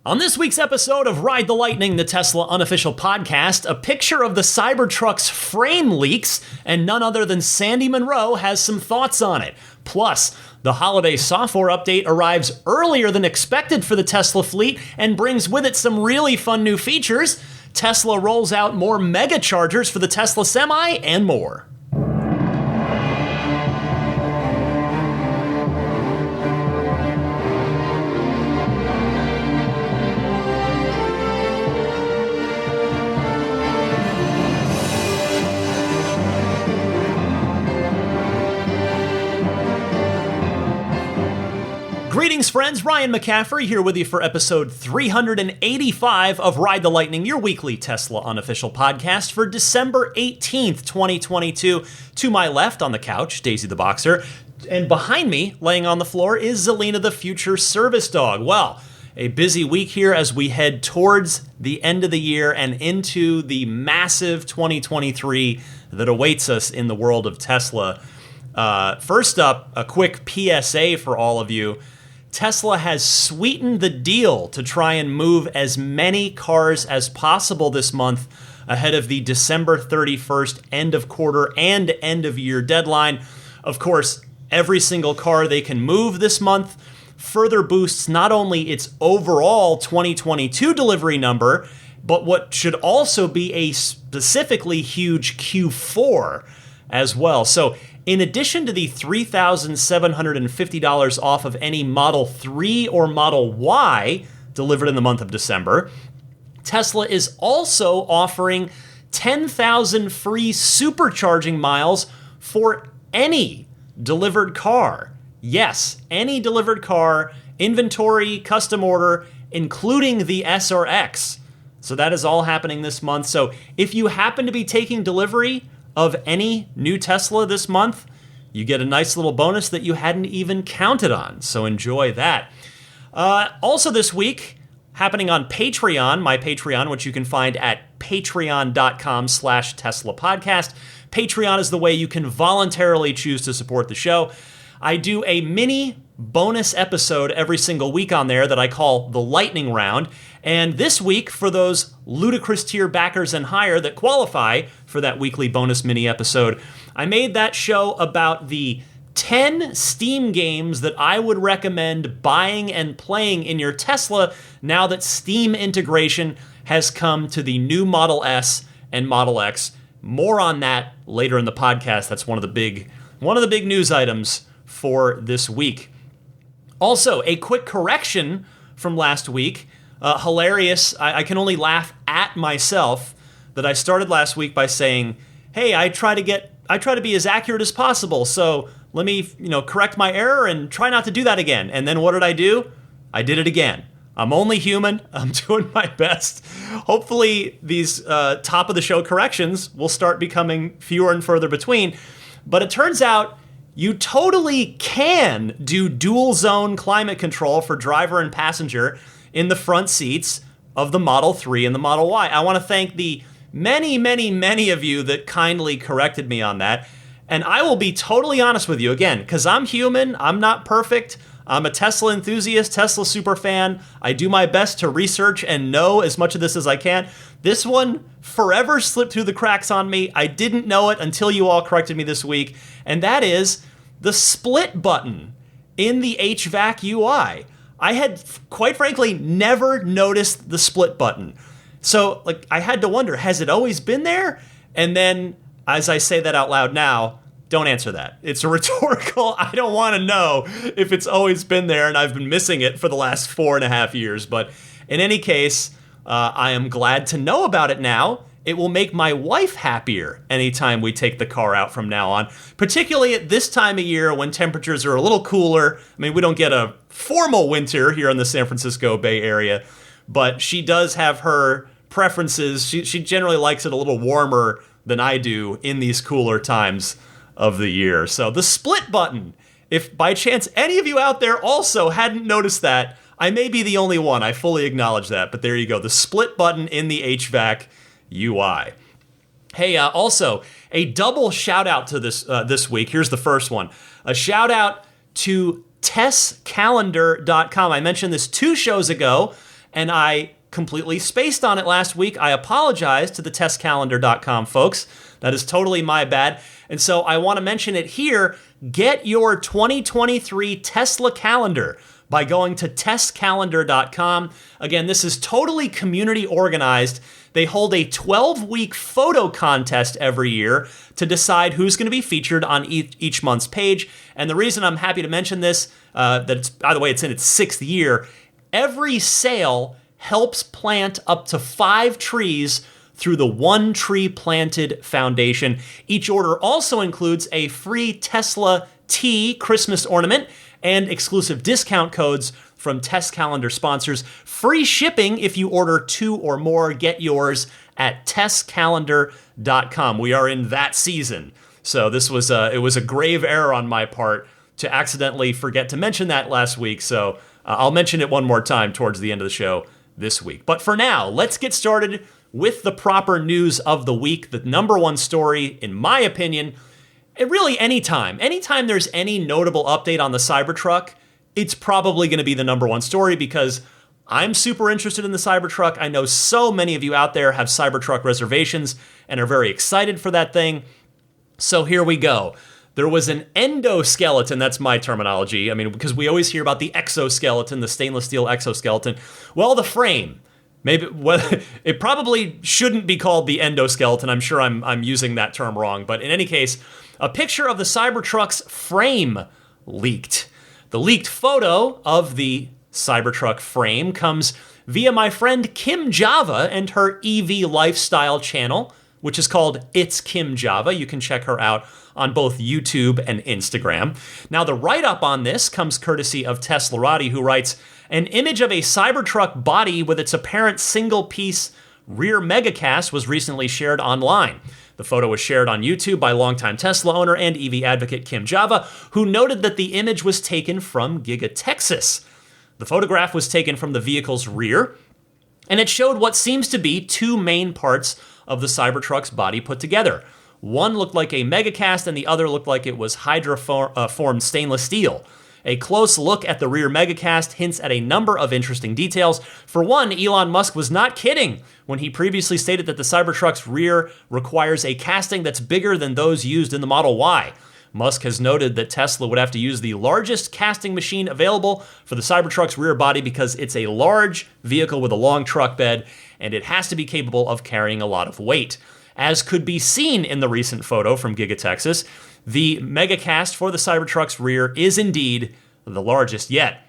On this week's episode of Ride the Lightning, the Tesla unofficial podcast, a picture of the Cybertruck's frame leaks, and none other than Sandy Munro has some thoughts on it. Plus, the holiday software update arrives earlier than expected for the Tesla fleet and brings with it some really fun new features. Tesla rolls out more Megachargers for the Tesla Semi, and more. Greetings, friends. Ryan McCaffrey here with you for episode 385 of Ride the Lightning, your weekly Tesla unofficial podcast for December 18th, 2022. To my left on the couch, Daisy the Boxer, and behind me, laying on the floor, is Zelina the Future Service Dog. Well, a busy week here as we head towards the end of the year and into the massive 2023 that awaits us in the world of Tesla. First up, a quick PSA for all of you. Tesla has sweetened the deal to try and move as many cars as possible this month ahead of the December 31st end of quarter and end of year deadline. Of course, every single car they can move this month further boosts not only its overall 2022 delivery number, but what should also be a specifically huge Q4 as well. So in addition to the $3,750 off of any Model 3 or Model Y delivered in the month of December, Tesla is also offering 10,000 free supercharging miles for any delivered car. Yes, any delivered car, inventory, custom order, including the S or X. So that is all happening this month. So if you happen to be taking delivery of any new Tesla this month, you get a nice little bonus that you hadn't even counted on. So enjoy that. Also this week, happening on Patreon, my Patreon, which you can find at patreon.com/Tesla podcast. Patreon is the way you can voluntarily choose to support the show. I do a mini bonus episode every single week on there that I call the Lightning Round. And this week, for those ludicrous tier backers and higher that qualify for that weekly bonus mini episode, I made that show about the 10 Steam games that I would recommend buying and playing in your Tesla now that Steam integration has come to the new Model S and Model X. More on that later in the podcast. That's one of the big news items for this week. Also, a quick correction from last week. Hilarious. I can only laugh at myself that I started last week by saying, "Hey, I try to be as accurate as possible. So let me, correct my error and try not to do that again." And then what did I do? I did it again. I'm only human. I'm doing my best. Hopefully, these top of the show corrections will start becoming fewer and further between. But it turns out you totally can do dual zone climate control for driver and passenger in the front seats of the Model 3 and the Model Y. I want to thank the many, many, many of you that kindly corrected me on that. And I will be totally honest with you again, because I'm human, I'm not perfect. I'm a Tesla enthusiast, Tesla super fan. I do my best to research and know as much of this as I can. This one forever slipped through the cracks on me. I didn't know it until you all corrected me this week. And that is the split button in the HVAC UI. I had, quite frankly, never noticed the split button. So, I had to wonder, has it always been there? And then, as I say that out loud now, don't answer that. It's a rhetorical, I don't want to know if it's always been there and I've been missing it for the last 4.5 years. But in any case, I am glad to know about it now. It will make my wife happier anytime we take the car out from now on, particularly at this time of year when temperatures are a little cooler. I mean, we don't get a formal winter here in the San Francisco Bay Area, but she does have her preferences. She generally likes it a little warmer than I do in these cooler times of the year. So the split button, if by chance any of you out there also hadn't noticed that, I may be the only one. I fully acknowledge that, but there you go. The split button in the HVAC UI. Hey, also, a double shout out to this week. Here's the first one. A shout out to tesscalendar.com. I mentioned this 2 shows ago, and I completely spaced on it last week. I apologize to the testcalendar.com folks. That is totally my bad. And so I want to mention it here. Get your 2023 Tesla calendar by going to testcalendar.com. Again, this is totally community organized. They hold a 12-week photo contest every year to decide who's going to be featured on each month's page. And the reason I'm happy to mention this, by the way, it's in its 6th year, every sale helps plant up to 5 trees through the One Tree Planted Foundation. Each order also includes a free Tesla T Christmas ornament and exclusive discount codes from Test Calendar sponsors. Free shipping if you order 2 or more. Get yours at testcalendar.com. We are in that season. So this was it was a grave error on my part to accidentally forget to mention that last week. So I'll mention it one more time towards the end of the show this week. But for now, let's get started with the proper news of the week. The number one story, in my opinion, and really anytime there's any notable update on the Cybertruck, it's probably going to be the number one story because I'm super interested in the Cybertruck. I know so many of you out there have Cybertruck reservations and are very excited for that thing. So here we go. There was an endoskeleton, that's my terminology. I mean, because we always hear about the exoskeleton, the stainless steel exoskeleton. Well, the frame. Maybe it probably shouldn't be called the endoskeleton. I'm sure I'm using that term wrong. But in any case, a picture of the Cybertruck's frame leaked. The leaked photo of the Cybertruck frame comes via my friend Kim Java and her EV lifestyle channel, which is called It's Kim Java. You can check her out on both YouTube and Instagram. Now, the write-up on this comes courtesy of Teslarati, who writes, an image of a Cybertruck body with its apparent single-piece rear megacast was recently shared online. The photo was shared on YouTube by longtime Tesla owner and EV advocate Kim Java, who noted that the image was taken from Giga Texas. The photograph was taken from the vehicle's rear, and it showed what seems to be 2 main parts of the Cybertruck's body put together. One looked like a megacast, and the other looked like it was hydroformed stainless steel. A close look at the rear megacast hints at a number of interesting details. For one, Elon Musk was not kidding when he previously stated that the Cybertruck's rear requires a casting that's bigger than those used in the Model Y. Musk has noted that Tesla would have to use the largest casting machine available for the Cybertruck's rear body because it's a large vehicle with a long truck bed, and it has to be capable of carrying a lot of weight. As could be seen in the recent photo from Giga Texas, the megacast for the Cybertruck's rear is indeed the largest yet.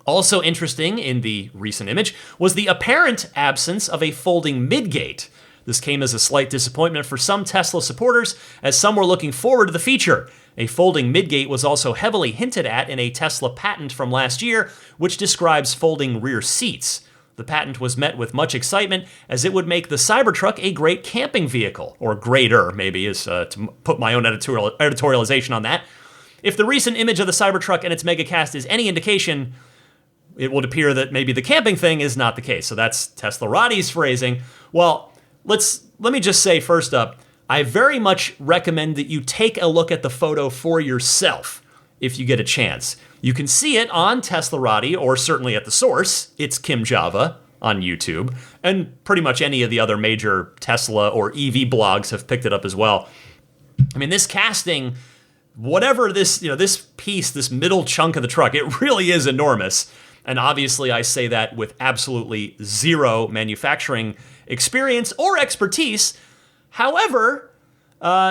Also interesting in the recent image was the apparent absence of a folding midgate. This came as a slight disappointment for some Tesla supporters, as some were looking forward to the feature. A folding midgate was also heavily hinted at in a Tesla patent from last year, which describes folding rear seats. The patent was met with much excitement, as it would make the Cybertruck a great camping vehicle, or greater, maybe, is to put my own editorialization on that. If the recent image of the Cybertruck and its megacast is any indication, it would appear that maybe the camping thing is not the case. So that's Teslarati's phrasing. Well, let me just say first up, I very much recommend that you take a look at the photo for yourself if you get a chance. You can see it on Teslarati, or certainly at the source. It's Kim Java on YouTube, and pretty much any of the other major Tesla or EV blogs have picked it up as well. I mean, this casting, whatever this piece, this middle chunk of the truck, it really is enormous. And obviously I say that with absolutely zero manufacturing experience or expertise. However,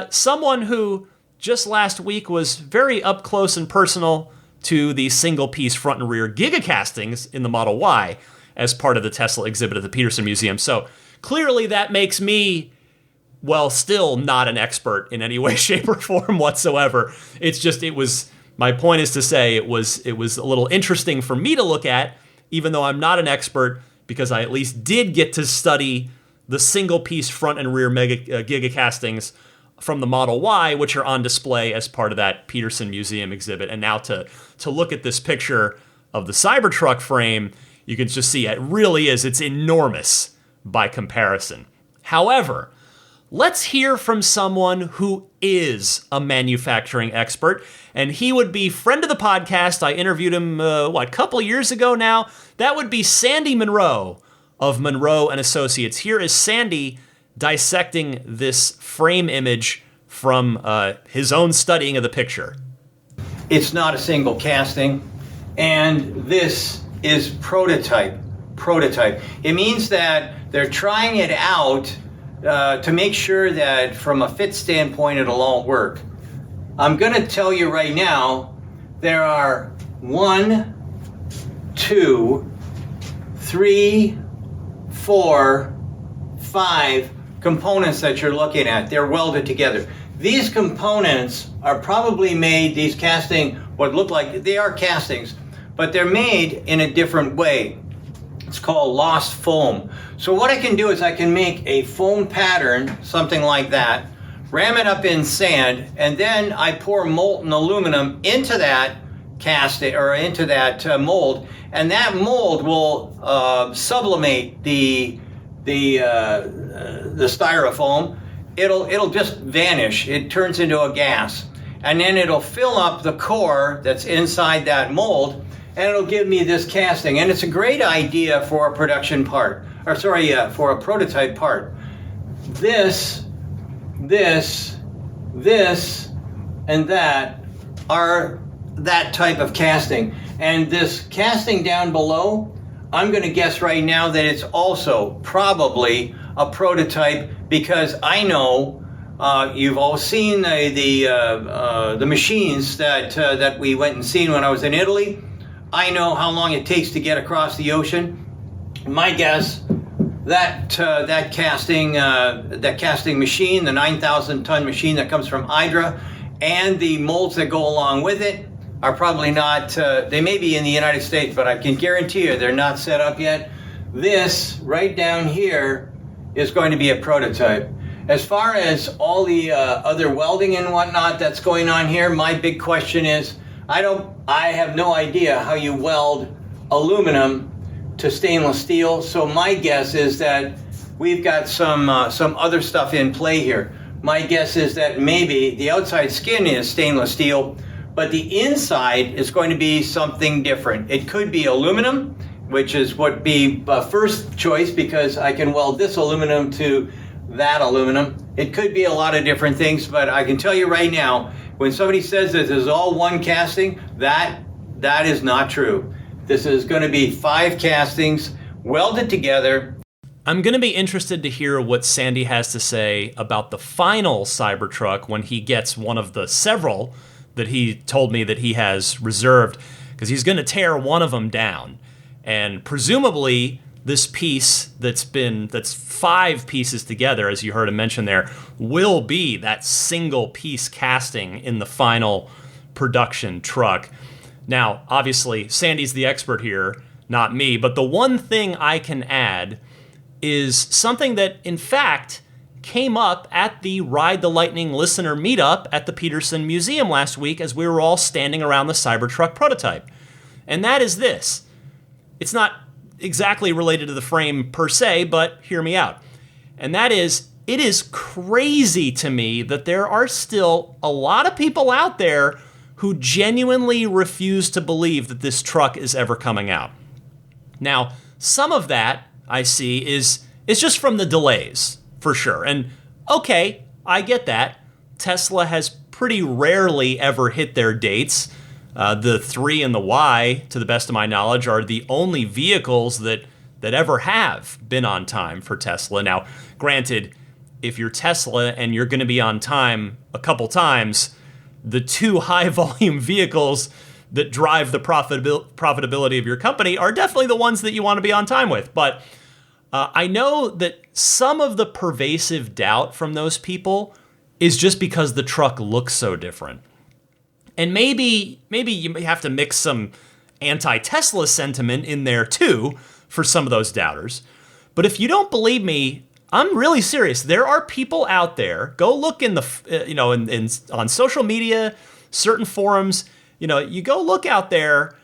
someone who just last week was very up close and personal to the single-piece front and rear Giga castings in the Model Y as part of the Tesla exhibit at the Peterson Museum. So clearly that makes me, well, still not an expert in any way, shape, or form whatsoever. My point is to say it was a little interesting for me to look at, even though I'm not an expert, because I at least did get to study the single-piece front and rear Giga castings from the Model Y, which are on display as part of that Peterson Museum exhibit. And now to look at this picture of the Cybertruck frame, you can just see it's enormous by comparison. However, let's hear from someone who is a manufacturing expert, and he would be friend of the podcast. I interviewed him, a couple years ago now. That would be Sandy Munro of Munro and Associates. Here is Sandy dissecting this frame image from his own studying of the picture. It's not a single casting, and this is prototype. It means that they're trying it out to make sure that from a fit standpoint it'll all work. I'm going to tell you right now, there are 1, 2, 3, 4, 5 components that you're looking at. They're welded together. These components are probably made, these casting, what look like, they are castings, but they're made in a different way. It's called lost foam. So what I can do is I can make a foam pattern, something like that, ram it up in sand, and then I pour molten aluminum into that casting, or into that mold, and that mold will sublimate the styrofoam. It'll just vanish. It turns into a gas, and then it'll fill up the core that's inside that mold, and it'll give me this casting. And it's a great idea for a production part, for a prototype part. This, and that are that type of casting. And this casting down below, I'm going to guess right now that it's also probably a prototype, because I know you've all seen the machines that we went and seen when I was in Italy. I know how long it takes to get across the ocean. My guess, that casting machine, the 9,000 ton machine that comes from Hydra, and the molds that go along with it are probably not, they may be in the United States, but I can guarantee you they're not set up yet. This right down here is going to be a prototype. As far as all the other welding and whatnot that's going on here, my big question is, I have no idea how you weld aluminum to stainless steel, so my guess is that we've got some other stuff in play here. My guess is that maybe the outside skin is stainless steel, but the inside is going to be something different. It could be aluminum, which is what be first choice, because I can weld this aluminum to that aluminum. It could be a lot of different things, but I can tell you right now, when somebody says that this is all one casting, that is not true. This is going to be 5 castings welded together. I'm going to be interested to hear what Sandy has to say about the final Cybertruck when he gets one of the several that he told me that he has reserved, because he's going to tear one of them down. And presumably this piece that's 5 pieces together, as you heard him mention there, will be that single piece casting in the final production truck. Now, obviously, Sandy's the expert here, not me, but the one thing I can add is something that, in fact, came up at the Ride the Lightning listener meetup at the Peterson Museum last week as we were all standing around the Cybertruck prototype. And that is this. It's not exactly related to the frame per se, but hear me out. And that is, it is crazy to me that there are still a lot of people out there who genuinely refuse to believe that this truck is ever coming out. Now, some of that I see is just from the delays, for sure. And okay, I get that. Tesla has pretty rarely ever hit their dates. The 3 and the Y, to the best of my knowledge, are the only vehicles that ever have been on time for Tesla. Now, granted, if you're Tesla and you're going to be on time a couple times, the 2 high-volume vehicles that drive the profitability of your company are definitely the ones that you want to be on time with. But I know that some of the pervasive doubt from those people is just because the truck looks so different. And maybe you have to mix some anti-Tesla sentiment in there too for some of those doubters. But if you don't believe me, I'm really serious. There are people out there. Go look in the on social media, certain forums. You go look out there.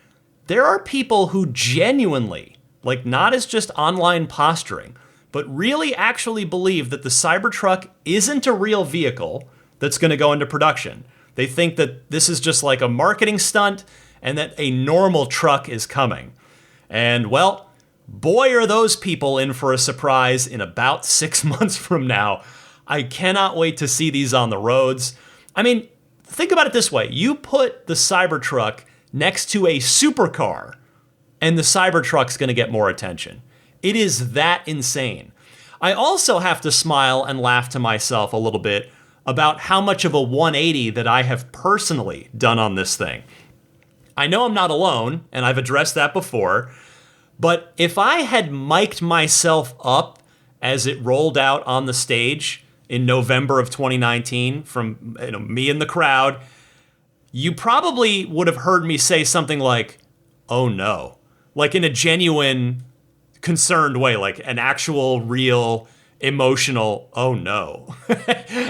There are people who genuinely, like, not as just online posturing, but really actually believe that the Cybertruck isn't a real vehicle that's going to go into production. They think that this is just like a marketing stunt and that a normal truck is coming. And well, boy, are those people in for a surprise in about 6 months from now. I cannot wait to see these on the roads. I mean, think about it this way. You put the Cybertruck next to a supercar, and the Cybertruck's going to get more attention. It is that insane. I also have to smile and laugh to myself a little bit about how much of a 180 that I have personally done on this thing. I know I'm not alone, and I've addressed that before, but if I had mic'd myself up as it rolled out on the stage in November of 2019 from me in the crowd, you probably would have heard me say something like, "Oh no," like in a genuine, concerned way, like an actual, real, emotional, "Oh no."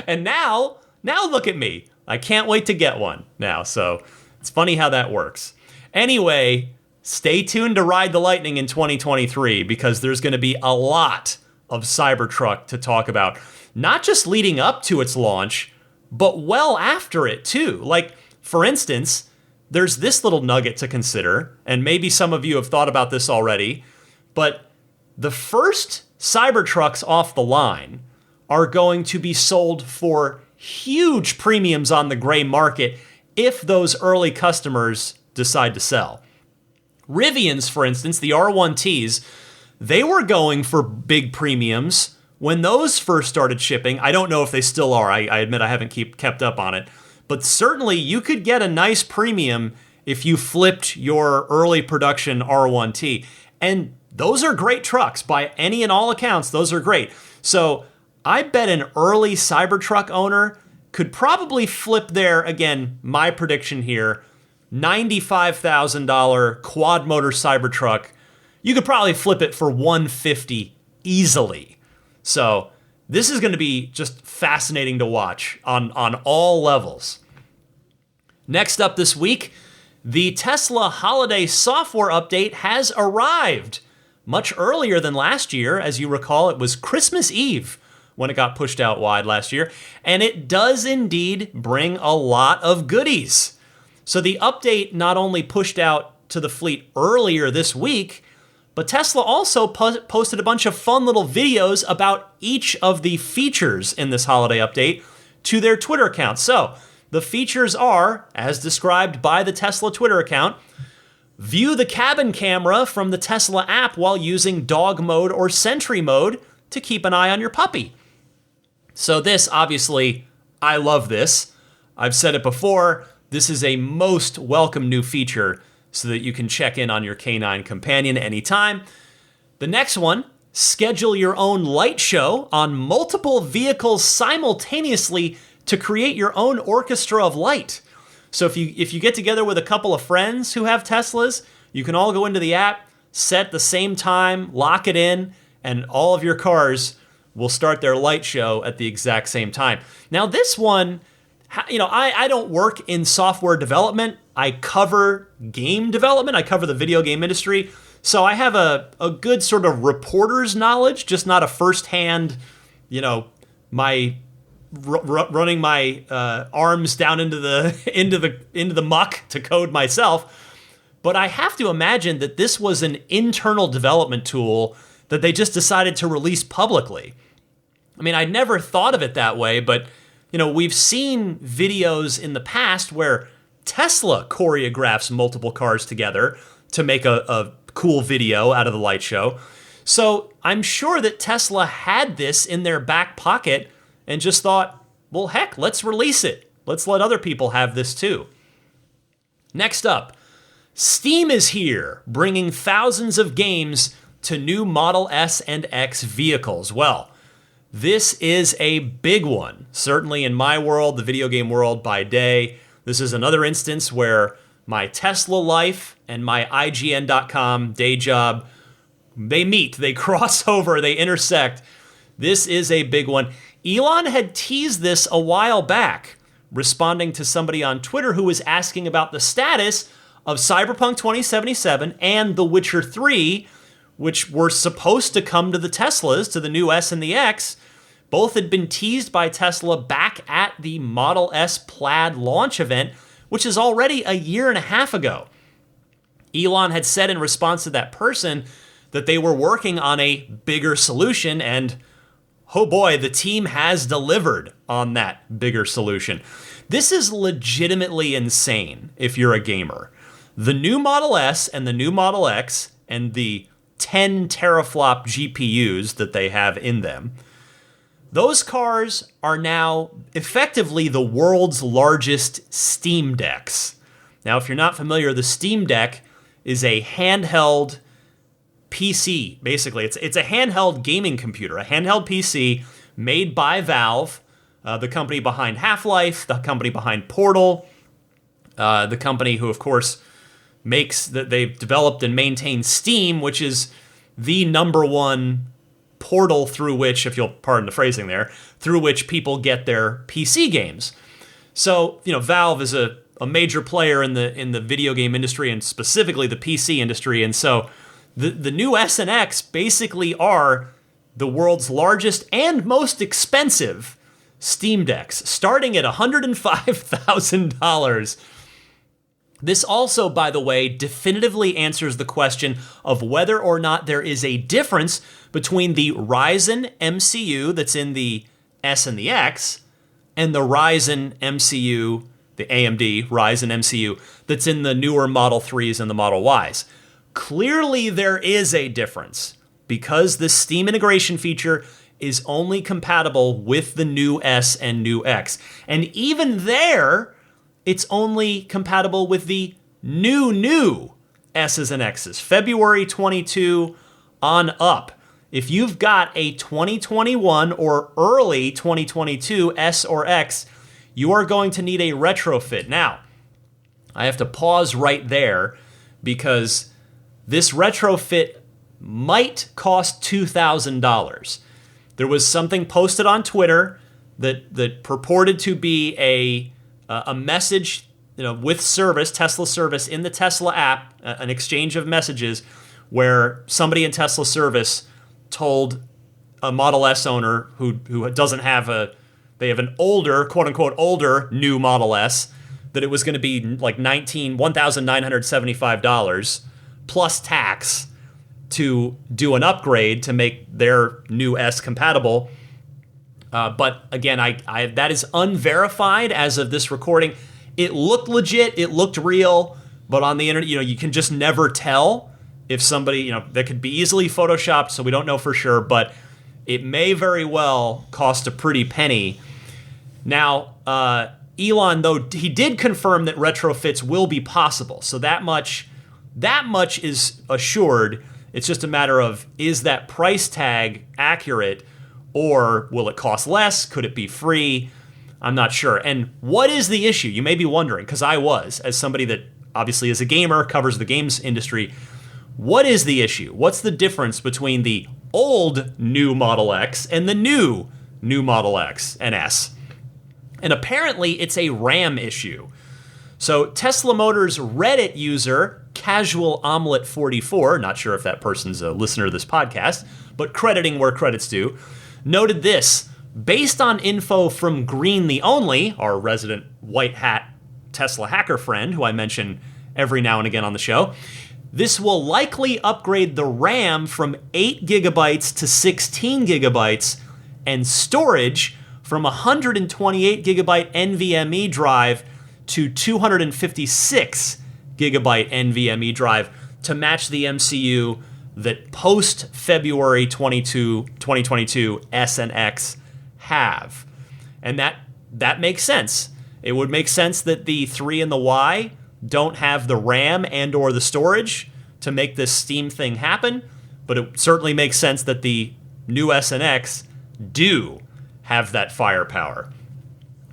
And now look at me. I can't wait to get one now, so it's funny how that works. Anyway, stay tuned to Ride the Lightning in 2023 because there's going to be a lot of Cybertruck to talk about. Not just leading up to its launch, but well after it too. Like, for instance, there's this little nugget to consider, and maybe some of you have thought about this already, but the first Cybertrucks off the line are going to be sold for huge premiums on the gray market if those early customers decide to sell. Rivian's, for instance, the R1Ts, they were going for big premiums when those first started shipping. I don't know if they still are. I admit I haven't kept up on it. But certainly you could get a nice premium if you flipped your early production R1T. And those are great trucks. By any and all accounts, those are great. So I bet an early Cybertruck owner could probably flip their, again, my prediction here, $95,000 quad motor Cybertruck. You could probably flip it for $150 easily. So this is going to be just fascinating to watch on all levels. Next up this week, the Tesla holiday software update has arrived much earlier than last year. As you recall, it was Christmas Eve when it got pushed out wide last year, and it does indeed bring a lot of goodies. So the update not only pushed out to the fleet earlier this week, but Tesla also posted a bunch of fun little videos about each of the features in this holiday update to their Twitter account. So the features are, as described by the Tesla Twitter account, view the cabin camera from the Tesla app while using dog mode or sentry mode to keep an eye on your puppy. So this, obviously, I love this. I've said it before, this is a most welcome new feature so that you can check in on your canine companion anytime. The next one, schedule your own light show on multiple vehicles simultaneously to create your own orchestra of light. So if you get together with a couple of friends who have Teslas, you can all go into the app, set the same time, lock it in, and all of your cars will start their light show at the exact same time. Now this one, I don't work in software development. I cover game development. I cover the video game industry. So I have a good sort of reporter's knowledge, just not a firsthand, my running my arms down into the muck to code myself. But I have to imagine that this was an internal development tool that they just decided to release publicly. I mean, I'd never thought of it that way, but we've seen videos in the past where Tesla choreographs multiple cars together to make a cool video out of the light show. So I'm sure that Tesla had this in their back pocket and just thought, well, heck, let's release it. Let's let other people have this too. Next up, Steam is here, bringing thousands of games to new Model S and X vehicles. Well, this is a big one. Certainly in my world, the video game world by day, this is another instance where my Tesla life and my IGN.com day job, they meet, they cross over, they intersect. This is a big one. Elon had teased this a while back, responding to somebody on Twitter who was asking about the status of Cyberpunk 2077 and The Witcher 3, which were supposed to come to the Teslas, to the new S and the X, both had been teased by Tesla back at the Model S Plaid launch event, which is already a year and a half ago. Elon had said in response to that person that they were working on a bigger solution, and oh boy, the team has delivered on that bigger solution. This is legitimately insane if you're a gamer. The new Model S and the new Model X and the 10 teraflop GPUs that they have in them, those cars are now effectively the world's largest Steam Decks. Now, if you're not familiar, the Steam Deck is a handheld PC, basically. It's a handheld gaming computer, a handheld PC made by Valve, the company behind Half-Life, the company behind Portal, the company who, of course, they've developed and maintained Steam, which is the number one portal through which, if you'll pardon the phrasing there, through which people get their PC games. So, Valve is a major player in the video game industry and specifically the PC industry. And so the new S and X basically are the world's largest and most expensive Steam Decks, starting at $105,000. This also, by the way, definitively answers the question of whether or not there is a difference between the Ryzen MCU that's in the S and the X and the Ryzen MCU, the AMD Ryzen MCU, that's in the newer Model 3s and the Model Ys. Clearly, there is a difference because the Steam integration feature is only compatible with the new S and new X. And even there, it's only compatible with the new S's and X's, February 22 on up. If you've got a 2021 or early 2022 S or X, you are going to need a retrofit. Now, I have to pause right there because this retrofit might cost $2,000. There was something posted on Twitter that purported to be a message, with service, Tesla service in the Tesla app, an exchange of messages where somebody in Tesla service told a Model S owner who doesn't have they have an older, quote unquote, older new Model S, that it was going to be like $1,975 plus tax to do an upgrade to make their new S compatible. But again, I that is unverified as of this recording. It looked legit, it looked real, but on the internet, you can just never tell if somebody, that could be easily photoshopped, so we don't know for sure, but it may very well cost a pretty penny. Now, Elon, though, he did confirm that retrofits will be possible, so that much is assured. It's just a matter of, is that price tag accurate? Or will it cost less? Could it be free? I'm not sure. And what is the issue? You may be wondering, because I was, as somebody that obviously is a gamer, covers the games industry. What is the issue? What's the difference between the old new Model X and the new Model X and S? And apparently it's a RAM issue. So Tesla Motors Reddit user, Casual Omelet 44, not sure if that person's a listener to this podcast, but crediting where credit's due, noted this: based on info from Green the Only, our resident white hat Tesla hacker friend, who I mention every now and again on the show, this will likely upgrade the RAM from 8 gigabytes to 16 gigabytes and storage from 128 gigabyte NVMe drive to 256 gigabyte NVMe drive to match the MCU that post-February 2022 S and X have. And that makes sense. It would make sense that the 3 and the Y don't have the RAM and or the storage to make this Steam thing happen, but it certainly makes sense that the new S and X do have that firepower.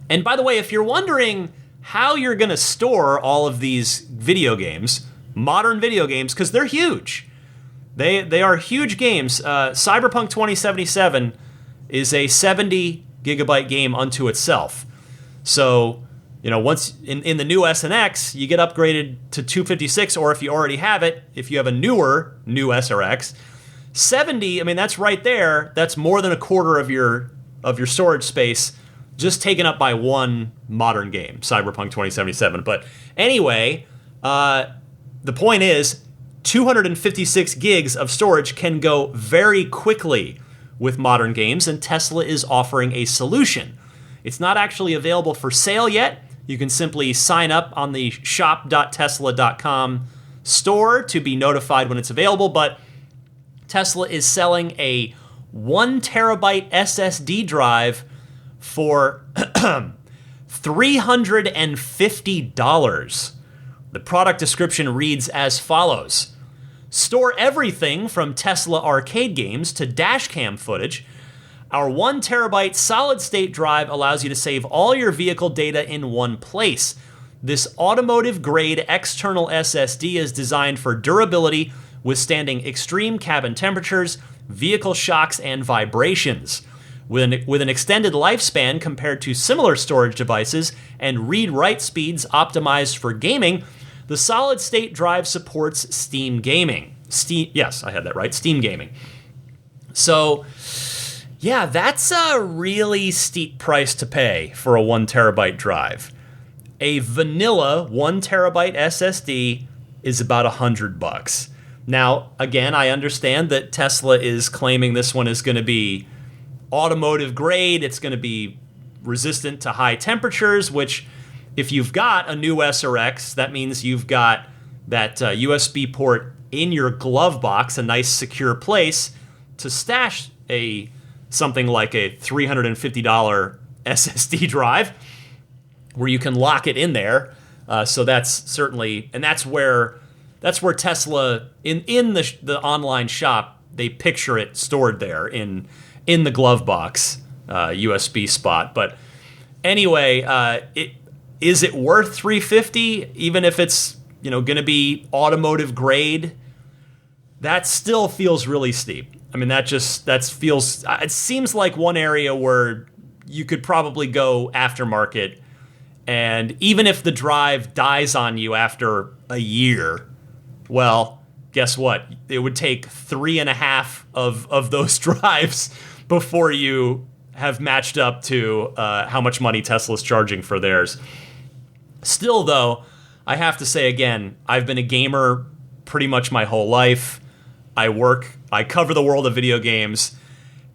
And by the way, if you're wondering how you're going to store all of these video games, modern video games, because they're huge. They are huge games. Cyberpunk 2077 is a 70 gigabyte game unto itself. So once in the new S and X, you get upgraded to 256, or if you already have it, if you have a new S or X, 70, I mean, that's right there. That's more than a quarter of your storage space just taken up by one modern game, Cyberpunk 2077. But anyway, the point is 256 gigs of storage can go very quickly with modern games, and Tesla is offering a solution. It's not actually available for sale yet. You can simply sign up on the shop.tesla.com store to be notified when it's available, but Tesla is selling a 1 terabyte SSD drive for $350. The product description reads as follows: store everything from Tesla arcade games to dashcam footage. Our 1 terabyte solid-state drive allows you to save all your vehicle data in one place. This automotive-grade external SSD is designed for durability, withstanding extreme cabin temperatures, vehicle shocks, and vibrations. With an extended lifespan compared to similar storage devices and read-write speeds optimized for gaming, the solid-state drive supports Steam gaming. Yes, I had that right, Steam gaming. So, yeah, that's a really steep price to pay for a 1 terabyte drive. A vanilla 1 terabyte SSD is about $100. Now, again, I understand that Tesla is claiming this one is going to be automotive grade. It's going to be resistant to high temperatures, which if you've got a new S or X, that means you've got that USB port in your glove box, a nice secure place to stash something like a $350 SSD drive where you can lock it in there. So that's certainly, and that's where Tesla in the online shop, they picture it stored there in the glove box USB spot. But anyway, is it worth $350 even if it's going to be automotive grade? That still feels really steep. I mean, it seems like one area where you could probably go aftermarket, and even if the drive dies on you after a year, well, guess what? It would take 3.5 of those drives before you have matched up to how much money Tesla's charging for theirs. Still, though, I have to say again, I've been a gamer pretty much my whole life. I cover the world of video games,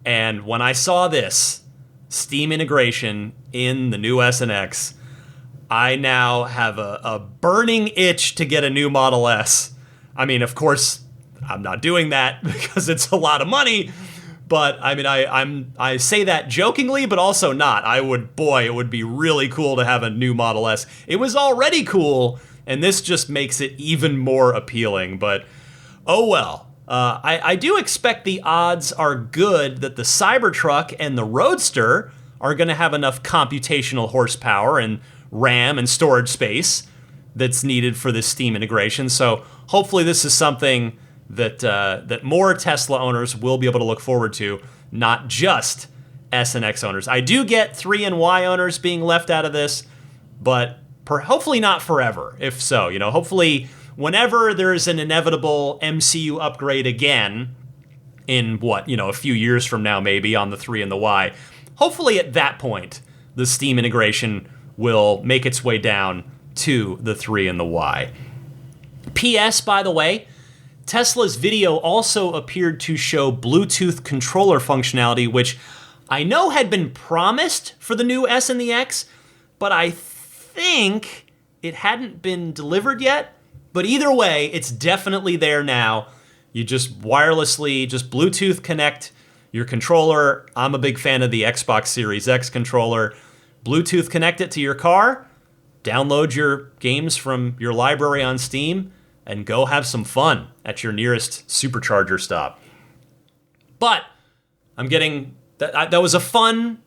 and when I saw this Steam integration in the new S and X, I now have a burning itch to get a new Model S. I mean, of course, I'm not doing that because it's a lot of money, but I mean, I say that jokingly, but also not. It would be really cool to have a new Model S. It was already cool, and this just makes it even more appealing, but oh well. I do expect the odds are good that the Cybertruck and the Roadster are going to have enough computational horsepower and RAM and storage space that's needed for this Steam integration. So hopefully this is something that more Tesla owners will be able to look forward to, not just S and X owners. I do get 3 and Y owners being left out of this, but hopefully not forever. If so, hopefully whenever there's an inevitable MCU upgrade again, in a few years from now maybe, on the 3 and the Y, hopefully at that point the Steam integration will make its way down to the 3 and the Y. P.S. by the way, Tesla's video also appeared to show Bluetooth controller functionality, which I know had been promised for the new S and the X, but I think it hadn't been delivered yet. But either way, it's definitely there now. You just wirelessly, just Bluetooth connect your controller. I'm a big fan of the Xbox Series X controller. Bluetooth connect it to your car, download your games from your library on Steam, and go have some fun at your nearest supercharger stop. But that was a fun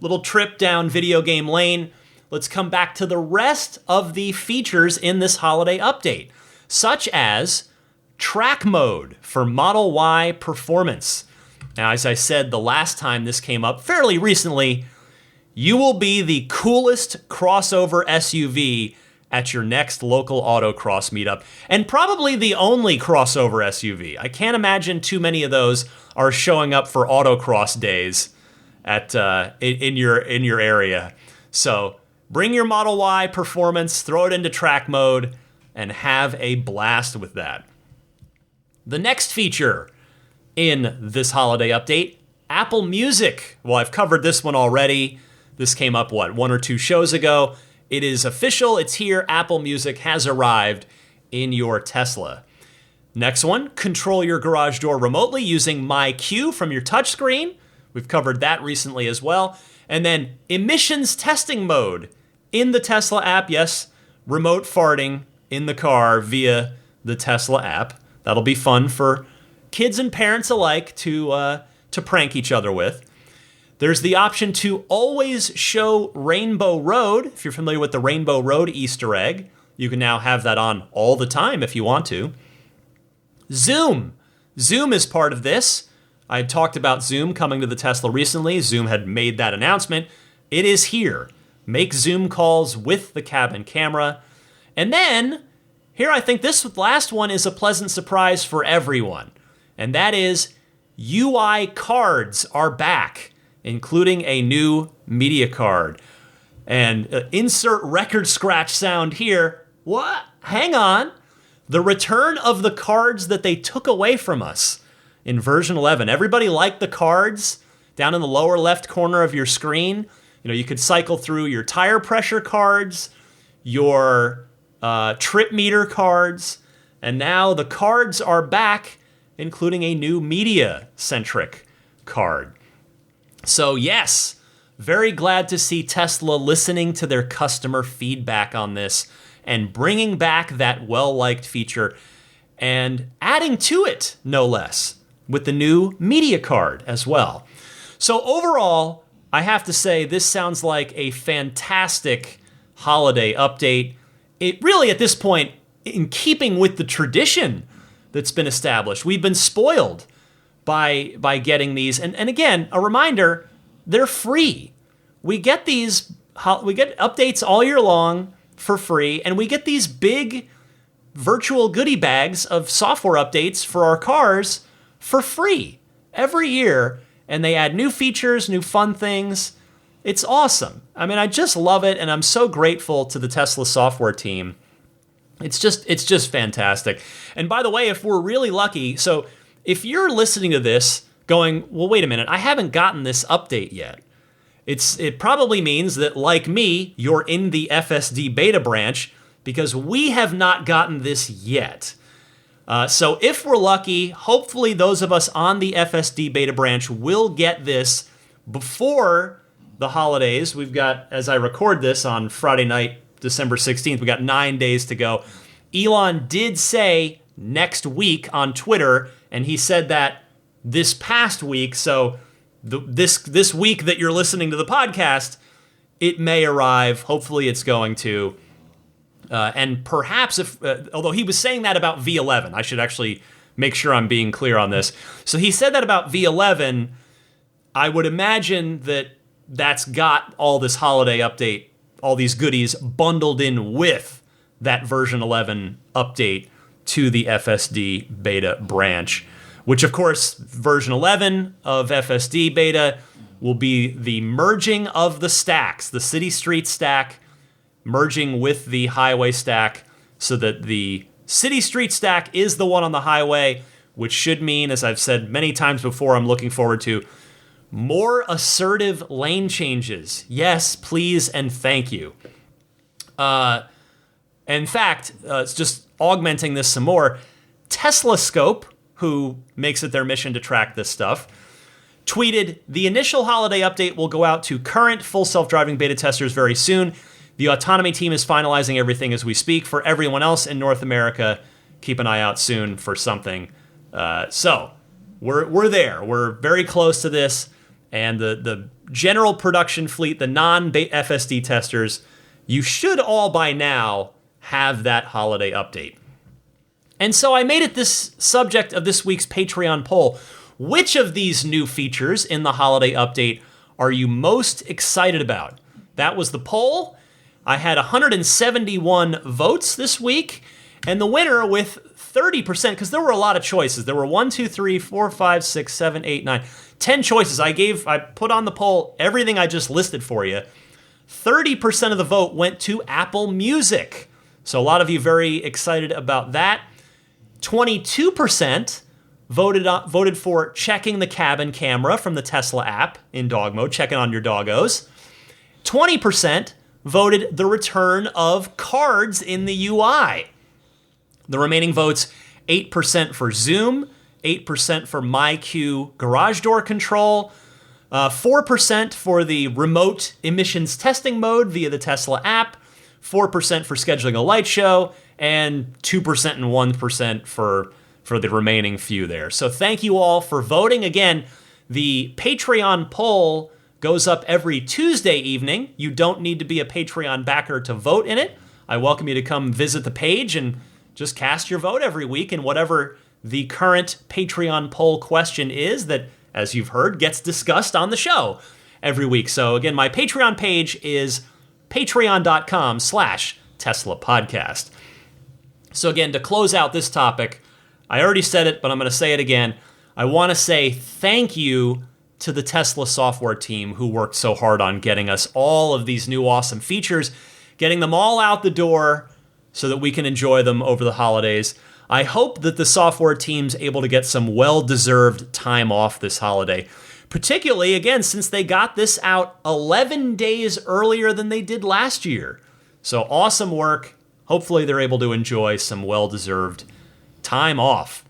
little trip down video game lane. Let's come back to the rest of the features in this holiday update, such as track mode for Model Y performance. Now, as I said the last time this came up fairly recently, you will be the coolest crossover SUV at your next local autocross meetup, and probably the only crossover SUV. I can't imagine too many of those are showing up for autocross days at in your area. So bring your Model Y performance, throw it into track mode, and have a blast with that. The next feature in this holiday update, Apple Music. Well, I've covered this one already. This came up, 1 or 2 shows ago. It is official. It's here. Apple Music has arrived in your Tesla. Next one, control your garage door remotely using My Cue from your touchscreen. We've covered that recently as well. And then emissions testing mode in the Tesla app. Yes, remote farting in the car via the Tesla app. That'll be fun for kids and parents alike to prank each other with. There's the option to always show Rainbow Road. If you're familiar with the Rainbow Road Easter egg, you can now have that on all the time if you want to. Zoom. Zoom is part of this. I had talked about Zoom coming to the Tesla recently. Zoom had made that announcement. It is here. Make Zoom calls with the cabin camera. And then, here I think this last one is a pleasant surprise for everyone. And that is UI cards are back, including a new media card. And insert record scratch sound here. What? Hang on. The return of the cards that they took away from us in version 11. Everybody liked the cards down in the lower left corner of your screen. You know, you could cycle through your tire pressure cards, your trip meter cards, and now the cards are back, including a new media-centric card. So yes, very glad to see Tesla listening to their customer feedback on this and bringing back that well-liked feature and adding to it, no less, with the new media card as well. So overall, I have to say this sounds like a fantastic holiday update. It really, at this point, in keeping with the tradition that's been established. We've been spoiled by getting these. And again, a reminder, they're free. We get updates all year long for free, and we get these big virtual goodie bags of software updates for our cars for free every year, and they add new features, new fun things. It's awesome. I mean, I just love it, and I'm so grateful to the Tesla software team. It's just fantastic. And by the way, if we're really lucky, so if you're listening to this going, well, wait a minute, I haven't gotten this update yet. It probably means that, like me, you're in the FSD beta branch because we have not gotten this yet. So if we're lucky, hopefully those of us on the FSD beta branch will get this before the holidays. We've got, as I record this on Friday night, December 16th, we got 9 days to go. Elon did say next week on Twitter, and he said that this past week, so this week that you're listening to the podcast, it may arrive. Hopefully it's going to. And perhaps although he was saying that about V11, I should actually make sure I'm being clear on this. So he said that about V11. I would imagine that that's got all this holiday update, all these goodies bundled in with that version 11 update to the FSD beta branch, which of course version 11 of FSD beta will be the merging of the stacks, the city street stack merging with the highway stack, so that the city street stack is the one on the highway, which should mean, as I've said many times before, I'm looking forward to more assertive lane changes. Yes, please, and thank you. In fact, it's just augmenting this some more. Teslascope, who makes it their mission to track this stuff, tweeted, "The initial holiday update will go out to current full self-driving beta testers very soon. The autonomy team is finalizing everything as we speak. For everyone else in North America, keep an eye out soon for something." So we're there. We're very close to this. And the general production fleet, the non-FSD testers, you should all by now have that holiday update. And so I made it this subject of this week's Patreon poll. Which of these new features in the holiday update are you most excited about? That was the poll. I had 171 votes this week, and the winner with 30%, because there were a lot of choices. There were 1, 2, 3, 4, 5, 6, 7, 8, 9, 10 choices. I put on the poll everything I just listed for you. 30% of the vote went to Apple Music. So a lot of you very excited about that. 22% voted for checking the cabin camera from the Tesla app in dog mode, checking on your doggos. 20% voted the return of cards in the UI. The remaining votes, 8% for Zoom, 8% for MyQ garage door control, 4% for the remote emissions testing mode via the Tesla app, 4% for scheduling a light show, and 2% and 1% for the remaining few there. So thank you all for voting. Again, the Patreon poll goes up every Tuesday evening. You don't need to be a Patreon backer to vote in it. I welcome you to come visit the page and just cast your vote every week in whatever the current Patreon poll question is that, as you've heard, gets discussed on the show every week. So again, my Patreon page is patreon.com/Tesla Podcast. So again, to close out this topic, I already said it, but I'm going to say it again. I want to say thank you to the Tesla software team who worked so hard on getting us all of these new awesome features, getting them all out the door so that we can enjoy them over the holidays. I hope that the software team's able to get some well-deserved time off this holiday, particularly, again, since they got this out 11 days earlier than they did last year. So awesome work. Hopefully they're able to enjoy some well-deserved time off.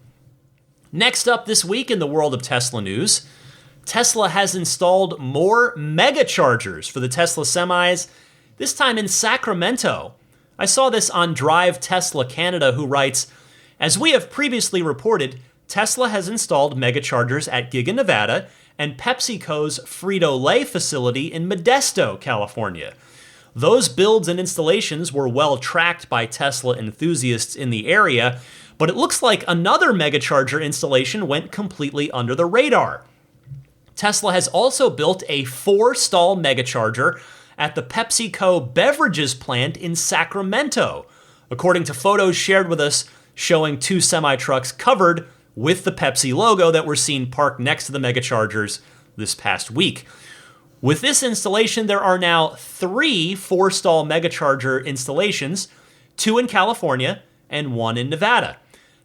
Next up this week in the world of Tesla news, Tesla has installed more Megachargers for the Tesla semis, this time in Sacramento. I saw this on Drive Tesla Canada, who writes, as we have previously reported, Tesla has installed Megachargers at Giga Nevada and PepsiCo's Frito-Lay facility in Modesto, California. Those builds and installations were well tracked by Tesla enthusiasts in the area, but it looks like another Megacharger installation went completely under the radar. Tesla has also built a 4-stall Megacharger at the PepsiCo beverages plant in Sacramento, according to photos shared with us showing 2 semi-trucks covered with the Pepsi logo that were seen parked next to the Megachargers this past week. With this installation, there are now 3 4-stall Megacharger installations, 2 in California and 1 in Nevada.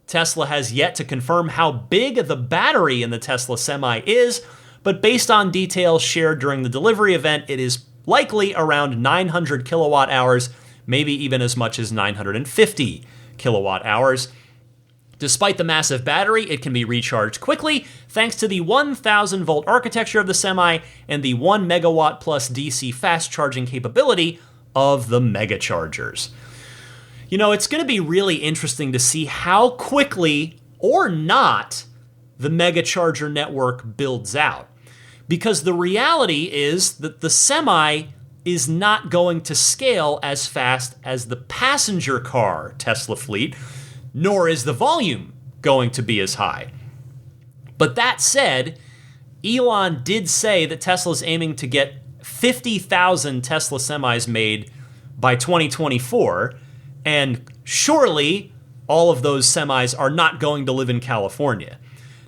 Tesla has yet to confirm how big the battery in the Tesla Semi is, but based on details shared during the delivery event, it is likely around 900 kilowatt hours, maybe even as much as 950 kilowatt hours. Despite the massive battery, it can be recharged quickly thanks to the 1,000 volt architecture of the Semi and the 1 megawatt plus DC fast charging capability of the Megachargers. You know, it's going to be really interesting to see how quickly or not the Megacharger network builds out. Because the reality is that the Semi is not going to scale as fast as the passenger car Tesla fleet, nor is the volume going to be as high. But that said, Elon did say that Tesla's aiming to get 50,000 Tesla semis made by 2024, and surely all of those semis are not going to live in California.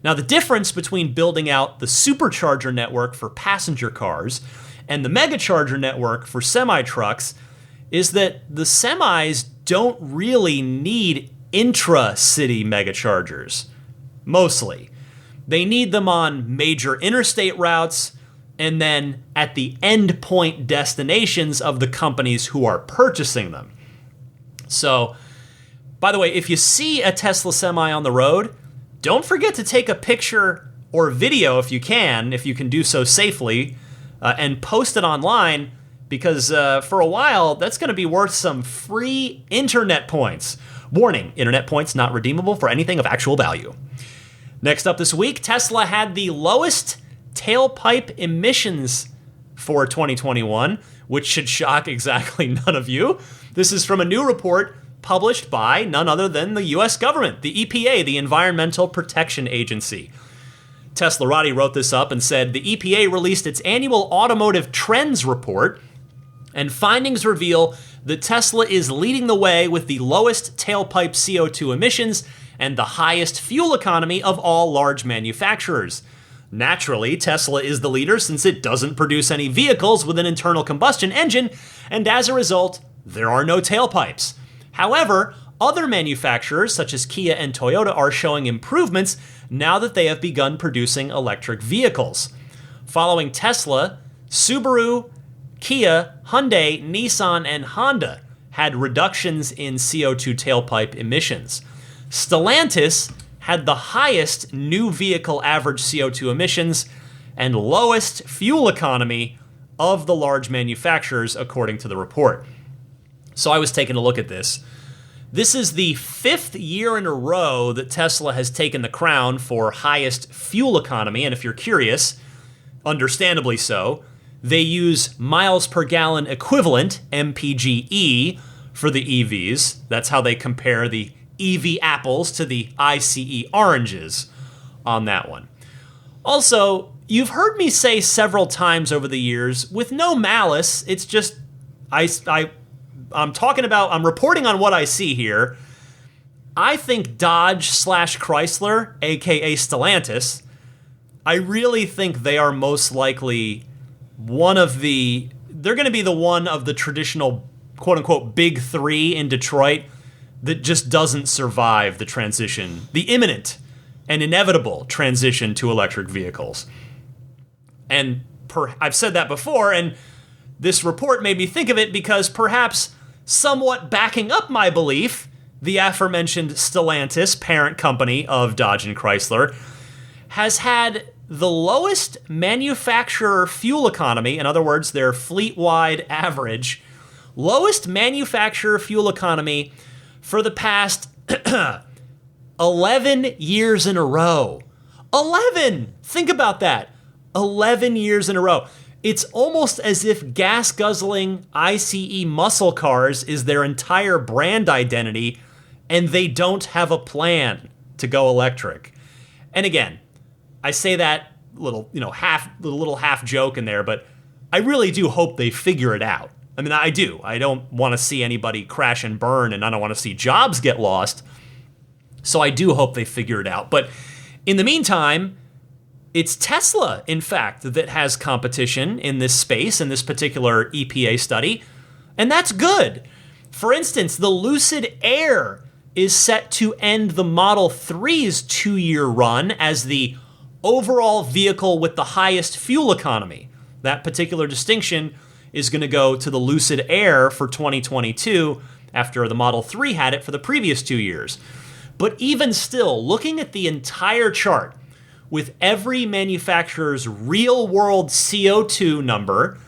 Now, the difference between building out the supercharger network for passenger cars and the Megacharger network for semi-trucks is that the semis don't really need intra-city Megachargers, mostly. They need them on major interstate routes and then at the endpoint destinations of the companies who are purchasing them. So, by the way, if you see a Tesla Semi on the road, don't forget to take a picture or video if you can do so safely, and post it online, because for a while, that's going to be worth some free internet points. Warning, internet points not redeemable for anything of actual value. Next up this week, Tesla had the lowest tailpipe emissions for 2021, which should shock exactly none of you. This is from a new report published by none other than the US government, the EPA, the Environmental Protection Agency. Teslarati wrote this up and said, the EPA released its annual automotive trends report, and findings reveal that Tesla is leading the way with the lowest tailpipe CO2 emissions and the highest fuel economy of all large manufacturers. Naturally, Tesla is the leader since it doesn't produce any vehicles with an internal combustion engine, and as a result, there are no tailpipes. However, other manufacturers such as Kia and Toyota are showing improvements now that they have begun producing electric vehicles. Following Tesla, Subaru, Kia, Hyundai, Nissan, and Honda had reductions in CO2 tailpipe emissions. Stellantis had the highest new vehicle average CO2 emissions and lowest fuel economy of the large manufacturers, according to the report. So I was taking a look at this. This is the 5th year in a row that Tesla has taken the crown for highest fuel economy, and if you're curious, understandably so, they use miles per gallon equivalent, MPGE, for the EVs. That's how they compare the EV apples to the ICE oranges on that one. Also, you've heard me say several times over the years, with no malice, it's just, I'm reporting on what I see here. I think Dodge/Chrysler, aka Stellantis, I really think they are most likely they're going to be the one of the traditional quote-unquote big three in Detroit that just doesn't survive the transition, the imminent and inevitable transition to electric vehicles. And I've said that before, and this report made me think of it because perhaps somewhat backing up my belief, the aforementioned Stellantis, parent company of Dodge and Chrysler, has had the lowest manufacturer fuel economy, in other words, their fleet-wide average, lowest manufacturer fuel economy for the past 11 years in a row. 11! Think about that. 11 years in a row. It's almost as if gas-guzzling ICE muscle cars is their entire brand identity, and they don't have a plan to go electric. And again, I say that little half joke in there, but I really do hope they figure it out. I mean, I do. I don't want to see anybody crash and burn, and I don't want to see jobs get lost. So I do hope they figure it out. But in the meantime, it's Tesla, in fact, that has competition in this space, in this particular EPA study, and that's good. For instance, the Lucid Air is set to end the Model 3's 2-year run as the overall vehicle with the highest fuel economy. That particular distinction is going to go to the Lucid Air for 2022 after the Model 3 had it for the previous 2 years. But even still, looking at the entire chart with every manufacturer's real-world CO2 number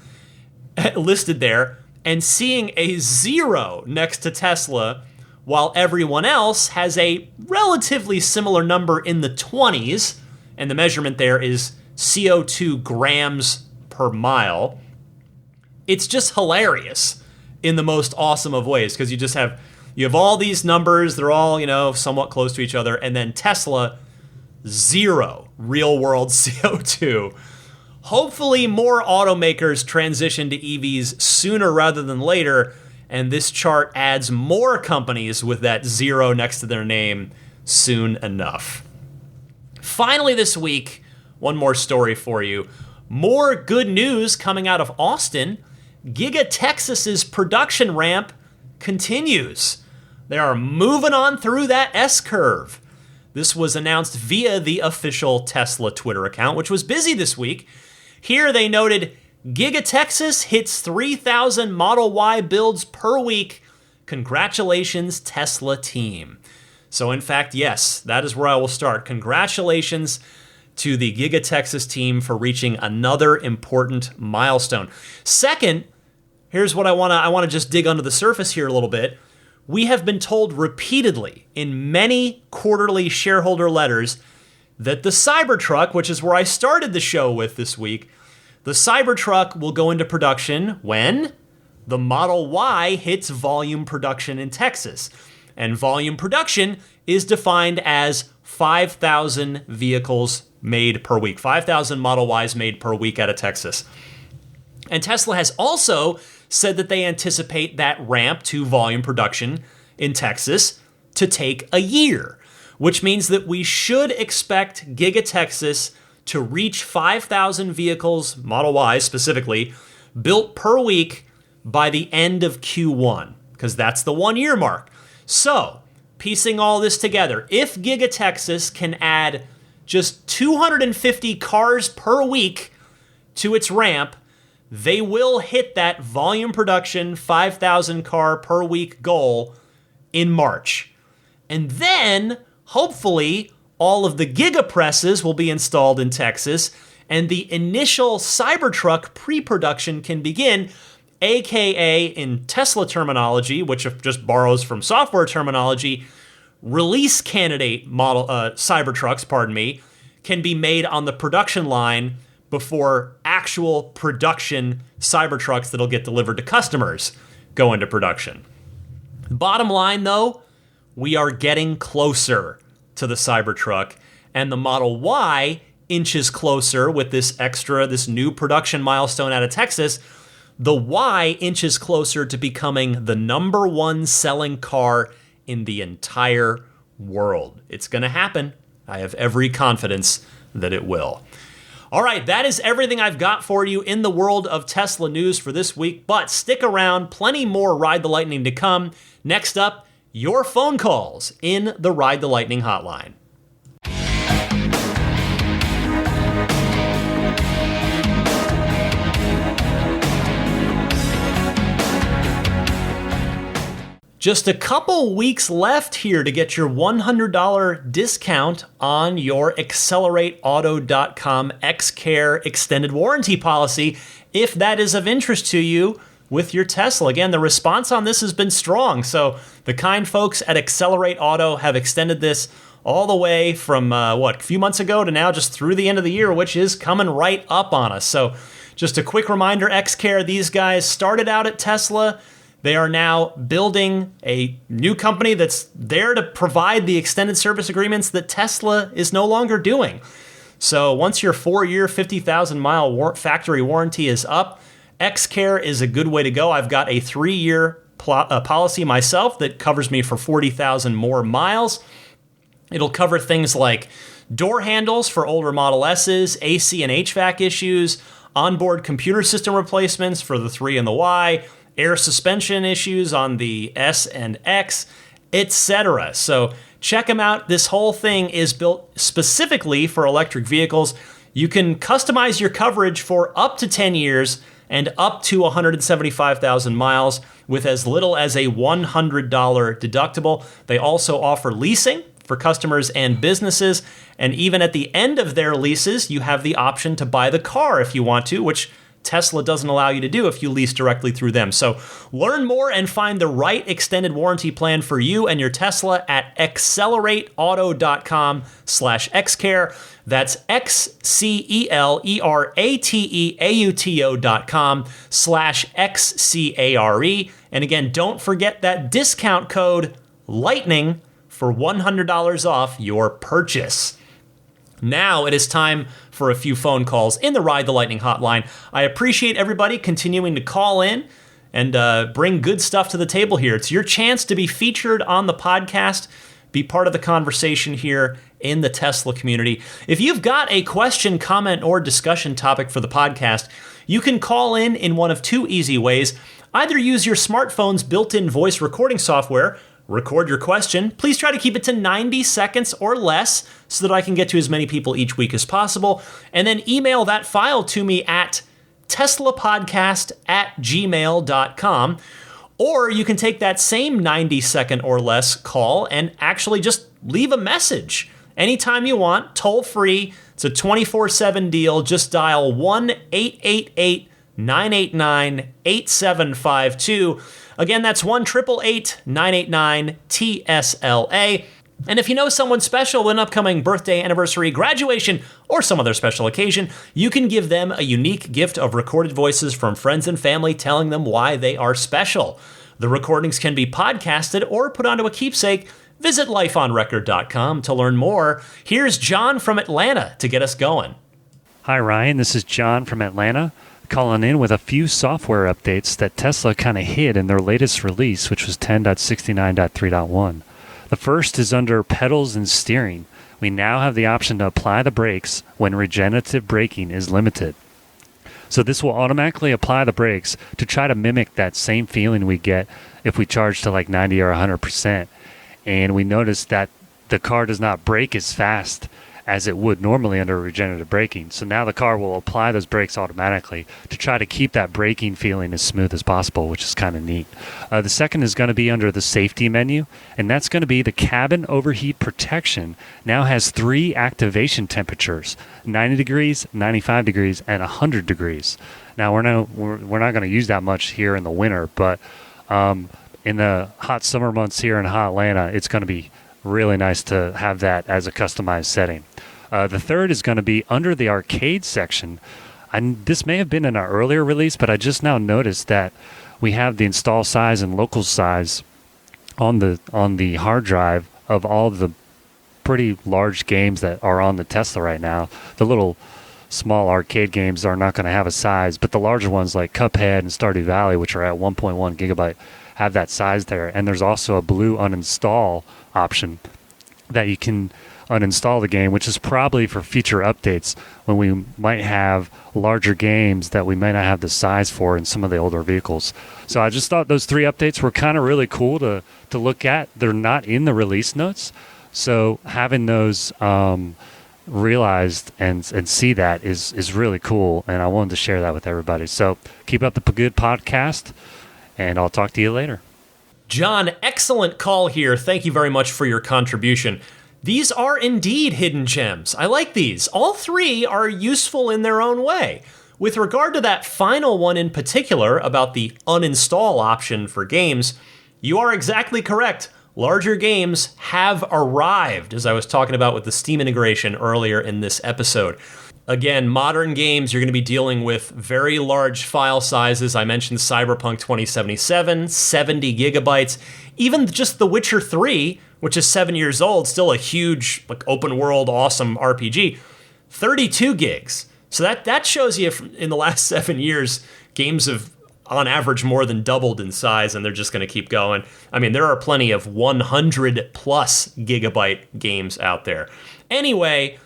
listed there and seeing a 0 next to Tesla while everyone else has a relatively similar number in the 20s, and the measurement there is CO2 grams per mile. It's just hilarious in the most awesome of ways because you have all these numbers, they're all, somewhat close to each other, and then Tesla, 0 real-world CO2. Hopefully more automakers transition to EVs sooner rather than later, and this chart adds more companies with that 0 next to their name soon enough. Finally this week, one more story for you. More good news coming out of Austin. Giga Texas's production ramp continues. They are moving on through that S-curve. This was announced via the official Tesla Twitter account, which was busy this week. Here they noted, Giga Texas hits 3,000 Model Y builds per week. Congratulations, Tesla team. So in fact, yes, that is where I will start. Congratulations to the Giga Texas team for reaching another important milestone. Second, here's what I want to just dig under the surface here a little bit. We have been told repeatedly in many quarterly shareholder letters that the Cybertruck, which is where I started the show with this week, the Cybertruck will go into production when the Model Y hits volume production in Texas. And volume production is defined as 5,000 vehicles made per week, 5,000 Model Ys made per week out of Texas. And Tesla has also said that they anticipate that ramp to volume production in Texas to take a year, which means that we should expect Giga Texas to reach 5,000 vehicles, Model Ys specifically, built per week by the end of Q1, because that's the 1 year mark. So, piecing all this together, if Giga Texas can add just 250 cars per week to its ramp, they will hit that volume production 5,000 car per week goal in March. And then, hopefully, all of the Giga presses will be installed in Texas, and the initial Cybertruck pre-production can begin, aka in Tesla terminology, which just borrows from software terminology, release candidate model Cybertrucks, can be made on the production line before actual production Cybertrucks that'll get delivered to customers go into production. Bottom line, though, we are getting closer to the Cybertruck, and the Model Y inches closer with this new production milestone out of Texas. The Y inches closer to becoming the number one selling car in the entire world. It's going to happen. I have every confidence that it will. All right, that is everything I've got for you in the world of Tesla news for this week, but stick around, plenty more Ride the Lightning to come. Next up, your phone calls in the Ride the Lightning hotline. Just a couple weeks left here to get your $100 discount on your AccelerateAuto.com XCare extended warranty policy, if that is of interest to you with your Tesla. Again, the response on this has been strong. So the kind folks at Accelerate Auto have extended this all the way from, a few months ago to now just through the end of the year, which is coming right up on us. So just a quick reminder, XCare, these guys started out at Tesla. They are now building a new company that's there to provide the extended service agreements that Tesla is no longer doing. So once your 4-year, 50,000-mile factory warranty is up, XCare is a good way to go. I've got a 3-year policy myself that covers me for 40,000 more miles. It'll cover things like door handles for older Model S's, AC and HVAC issues, onboard computer system replacements for the 3 and the Y, air suspension issues on the S and X, etc. So check them out. This whole thing is built specifically for electric vehicles. You can customize your coverage for up to 10 years and up to 175,000 miles with as little as a $100 deductible. They also offer leasing for customers and businesses. And even at the end of their leases, you have the option to buy the car if you want to, which Tesla doesn't allow you to do if you lease directly through them. So learn more and find the right extended warranty plan for you and your Tesla at accelerateauto.com/xcare. That's XCELERATEAUTO.com/XCARE. And again, don't forget that discount code LIGHTNING for $100 off your purchase. Now it is time for a few phone calls in the Ride the Lightning hotline. I appreciate everybody continuing to call in and bring good stuff to the table here. It's your chance to be featured on the podcast, be part of the conversation here in the Tesla community. If you've got a question, comment, or discussion topic for the podcast, you can call in one of two easy ways. Either use your smartphone's built-in voice recording software, record your question. Please try to keep it to 90 seconds or less so that I can get to as many people each week as possible. And then email that file to me at teslapodcast@gmail.com. Or you can take that same 90-second or less call and actually just leave a message anytime you want, toll free. It's a 24/7 deal. Just dial 1-888-989-8752. Again, that's 1-888-989-TSLA. And if you know someone special with an upcoming birthday, anniversary, graduation, or some other special occasion, you can give them a unique gift of recorded voices from friends and family telling them why they are special. The recordings can be podcasted or put onto a keepsake Visit lifeonrecord.com to learn more. Here's John from Atlanta to get us going. Hi, Ryan. This is John from Atlanta, calling in with a few software updates that Tesla kind of hid in their latest release, which was 10.69.3.1. The first is under pedals and steering. We now have the option to apply the brakes when regenerative braking is limited. So this will automatically apply the brakes to try to mimic that same feeling we get if we charge to like 90 or 100%. And we notice that the car does not brake as fast as it would normally under regenerative braking. So now the car will apply those brakes automatically to try to keep that braking feeling as smooth as possible, which is kind of neat. The second is going to be under the safety menu, and that's going to be the cabin overheat protection now has 3 activation temperatures, 90 degrees, 95 degrees, and 100 degrees. Now, we're not going to use that much here in the winter, but in the hot summer months here in hot Atlanta, it's going to be really nice to have that as a customized setting. The third is going to be under the arcade section. And this may have been in our earlier release, but I just now noticed that we have the install size and local size on the hard drive of all of the pretty large games that are on the Tesla right now. The little small arcade games are not going to have a size, but the larger ones like Cuphead and Stardew Valley, which are at 1.1 gigabyte, have that size there. And there's also a blue uninstall option that you can uninstall the game, which is probably for future updates when we might have larger games that we might not have the size for in some of the older vehicles. So I just thought those 3 updates were kind of really cool to look at. They're not in the release notes, so having those realized and see that is really cool, and I wanted to share that with everybody. So keep up the good podcast, and I'll talk to you later. John, excellent call here. Thank you very much for your contribution. These are indeed hidden gems. I like these. All 3 are useful in their own way. With regard to that final one in particular about the uninstall option for games, you are exactly correct. Larger games have arrived, as I was talking about with the Steam integration earlier in this episode. Again, modern games, you're going to be dealing with very large file sizes. I mentioned Cyberpunk 2077, 70 gigabytes. Even just The Witcher 3, which is 7 years old, still a huge, like, open world, awesome RPG, 32 gigs. So that shows you in the last 7 years, games have on average more than doubled in size, and they're just going to keep going. I mean, there are plenty of 100 plus gigabyte games out there. Anyway,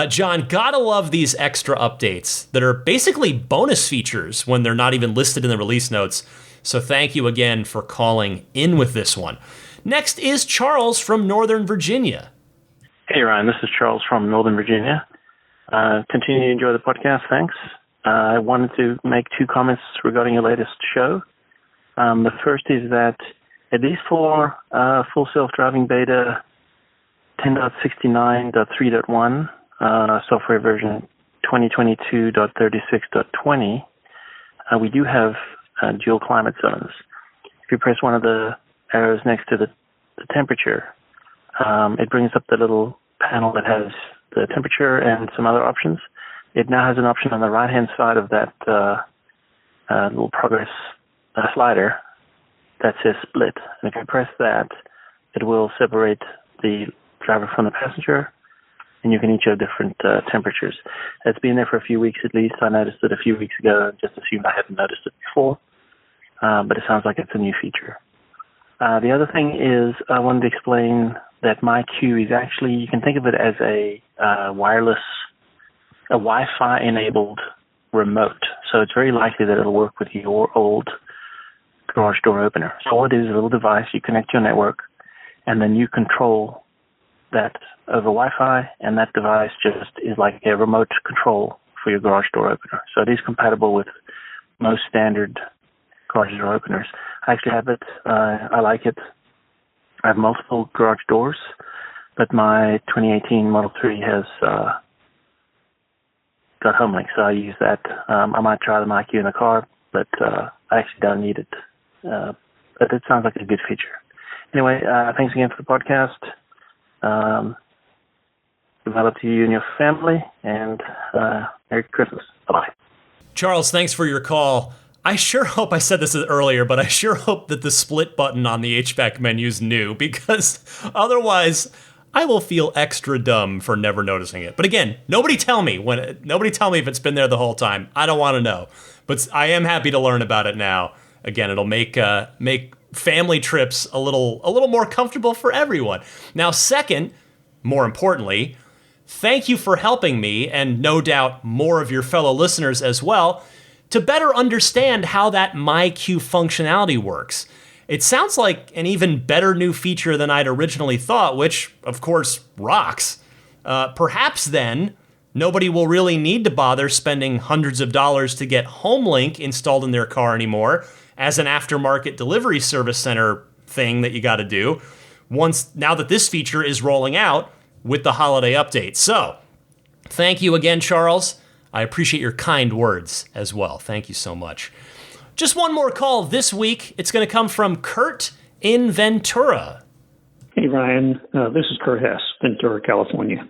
John, gotta love these extra updates that are basically bonus features when they're not even listed in the release notes. So thank you again for calling in with this one. Next is Charles from Northern Virginia. Hey, Ryan, this is Charles from Northern Virginia. Continue to enjoy the podcast, thanks. I wanted to make 2 comments regarding your latest show. The first is that at least for full self-driving beta 10.69.3.1, software version 2022.36.20, we do have dual climate zones. If you press one of the arrows next to the temperature, it brings up the little panel that has the temperature and some other options. It now has an option on the right-hand side of that little progress slider that says split. And if you press that, it will separate the driver from the passenger, and you can each have different temperatures. It's been there for a few weeks at least. I noticed it a few weeks ago and just assumed I hadn't noticed it before, but it sounds like it's a new feature. The other thing is I wanted to explain that my Q is actually, you can think of it as a Wi-Fi enabled remote. So it's very likely that it'll work with your old garage door opener. So all it is a little device, you connect to your network, and then you control that over Wi-Fi, and that device just is like a remote control for your garage door opener. So it is compatible with most standard garage door openers. I actually have it. I like it. I have multiple garage doors, but my 2018 Model 3 has got HomeLink, so I use that. I might try the MyQ in the car, but I actually don't need it. But it sounds like a good feature. Anyway, thanks again for the podcast. Develop to you and your family, and Merry Christmas. Bye-bye. Charles, thanks for your call. I sure hope I said this earlier, but I sure hope that the split button on the HVAC menu is new, because otherwise I will feel extra dumb for never noticing it. But again, nobody tell me if it's been there the whole time. I don't want to know. But I am happy to learn about it now. Again, it'll make family trips a little more comfortable for everyone. Now, second, more importantly, thank you for helping me, and no doubt more of your fellow listeners as well, to better understand how that MyQ functionality works. It sounds like an even better new feature than I'd originally thought, which, of course, rocks. Perhaps then, nobody will really need to bother spending hundreds of dollars to get HomeLink installed in their car anymore as an aftermarket delivery service center thing that you got to do now that this feature is rolling out with the holiday update. So, thank you again, Charles. I appreciate your kind words as well. Thank you so much. Just one more call this week. It's going to come from Kurt in Ventura. Hey, Ryan. This is Kurt Hess, Ventura, California.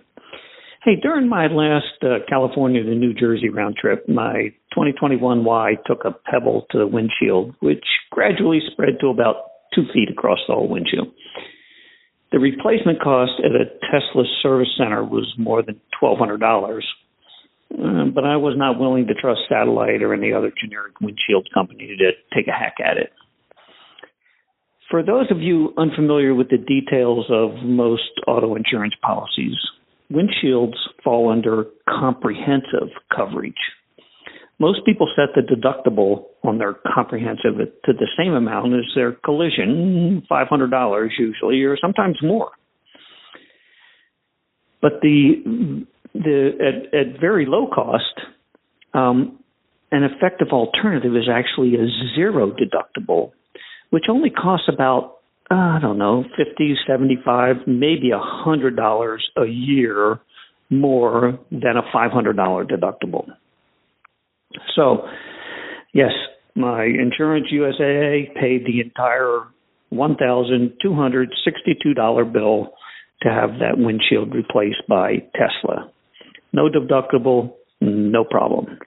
Hey, during my last California to New Jersey round trip, my 2021 Y took a pebble to the windshield, which gradually spread to about 2 feet across the whole windshield. The replacement cost at a Tesla service center was more than $1,200, but I was not willing to trust Satellite or any other generic windshield company to take a hack at it. For those of you unfamiliar with the details of most auto insurance policies, windshields fall under comprehensive coverage. Most people set the deductible on their comprehensive to the same amount as their collision, $500 usually, or sometimes more. But at very low cost, an effective alternative is actually a zero deductible, which only costs about, $50, $75, maybe $100 a year more than a $500 deductible. So, yes, my Insurance USAA paid the entire $1,262 bill to have that windshield replaced by Tesla. No deductible, no problem.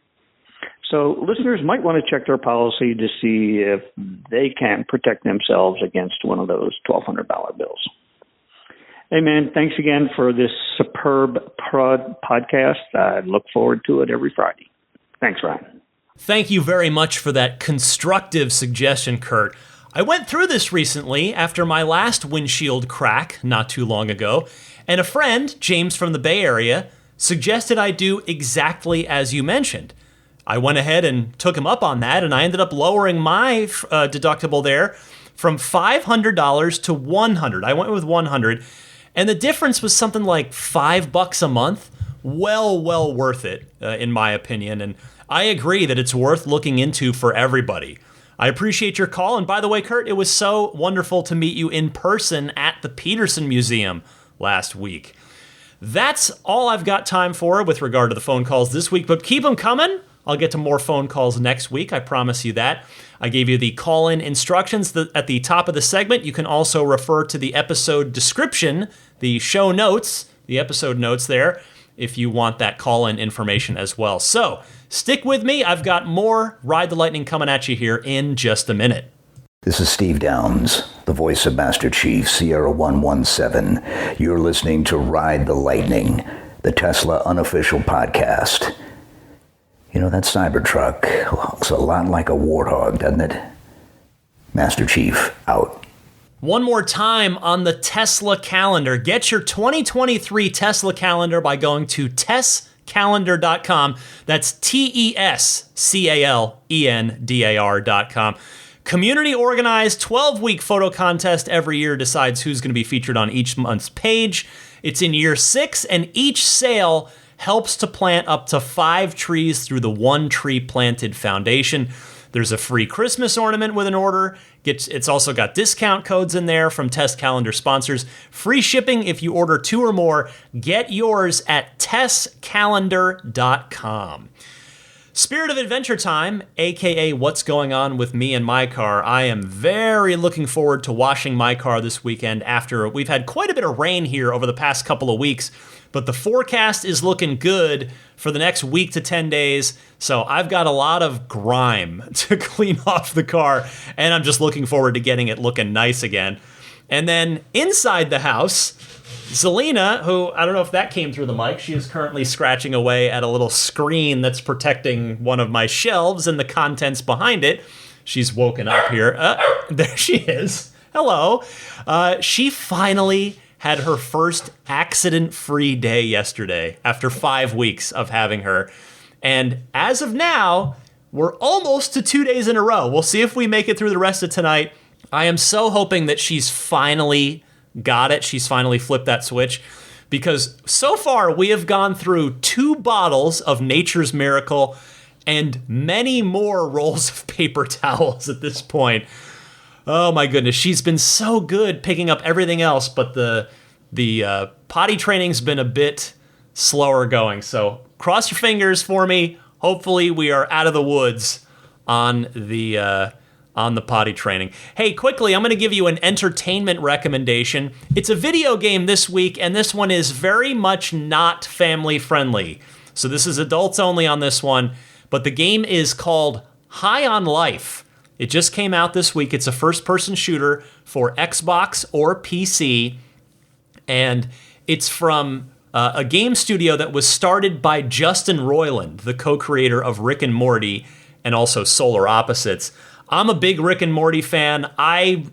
So listeners might want to check their policy to see if they can protect themselves against one of those $1,200 bills. Hey, man, thanks again for this superb podcast. I look forward to it every Friday. Thanks, Ryan. Thank you very much for that constructive suggestion, Kurt. I went through this recently after my last windshield crack not too long ago, and a friend, James from the Bay Area, suggested I do exactly as you mentioned. I went ahead and took him up on that, and I ended up lowering my deductible there from $500 to $100. I went with $100, and the difference was something like $5 a month. Well worth it, in my opinion, and I agree that it's worth looking into for everybody. I appreciate your call, and by the way, Kurt, it was so wonderful to meet you in person at the Peterson Museum last week. That's all I've got time for with regard to the phone calls this week, but keep them coming. I'll get to more phone calls next week, I promise you that. I gave you the call-in instructions at the top of the segment. You can also refer to the episode description, the show notes, the episode notes there, if you want that call-in information as well. So, stick with me. I've got more Ride the Lightning coming at you here in just a minute. This is Steve Downs, the voice of Master Chief, Sierra 117. You're listening to Ride the Lightning, the Tesla unofficial podcast. You know, that Cybertruck looks a lot like a warthog, doesn't it? Master Chief, out. One more time on the Tesla calendar. Get your 2023 Tesla calendar by going to tesscalendar.com. That's TESCALENDAR.com. Community organized 12-week photo contest every year decides who's going to be featured on each month's page. It's in year 6, and each sale helps to plant up to 5 trees through the One Tree Planted Foundation. There's a free Christmas ornament with an order. It's also got discount codes in there from Test Calendar sponsors. Free shipping if you order 2 or more. Get yours at tesscalendar.com. Spirit of Adventure Time, aka What's Going On with Me and My Car. I am very looking forward to washing my car this weekend after we've had quite a bit of rain here over the past couple of weeks, but the forecast is looking good for the next week to 10 days, so I've got a lot of grime to clean off the car, and I'm just looking forward to getting it looking nice again. And then inside the house, Zelina, who, I don't know if that came through the mic, she is currently scratching away at a little screen that's protecting one of my shelves and the contents behind it. She's woken up here. There she is. Hello. She finally had her first accident-free day yesterday after 5 weeks of having her. And as of now, we're almost to 2 days in a row. We'll see if we make it through the rest of tonight. I am so hoping that she's finally got it. She's finally flipped that switch, because so far we have gone through 2 bottles of Nature's Miracle and many more rolls of paper towels at this point. Oh my goodness, she's been so good picking up everything else, but the potty training's been a bit slower going. So cross your fingers for me. Hopefully we are out of the woods on the potty training. Hey, quickly, I'm going to give you an entertainment recommendation. It's a video game this week, and this one is very much not family friendly. So this is adults only on this one, but the game is called High on Life. It just came out this week. It's a first-person shooter for Xbox or PC, and it's from a game studio that was started by Justin Roiland, the co-creator of Rick and Morty and also Solar Opposites. I'm a big Rick and Morty fan. I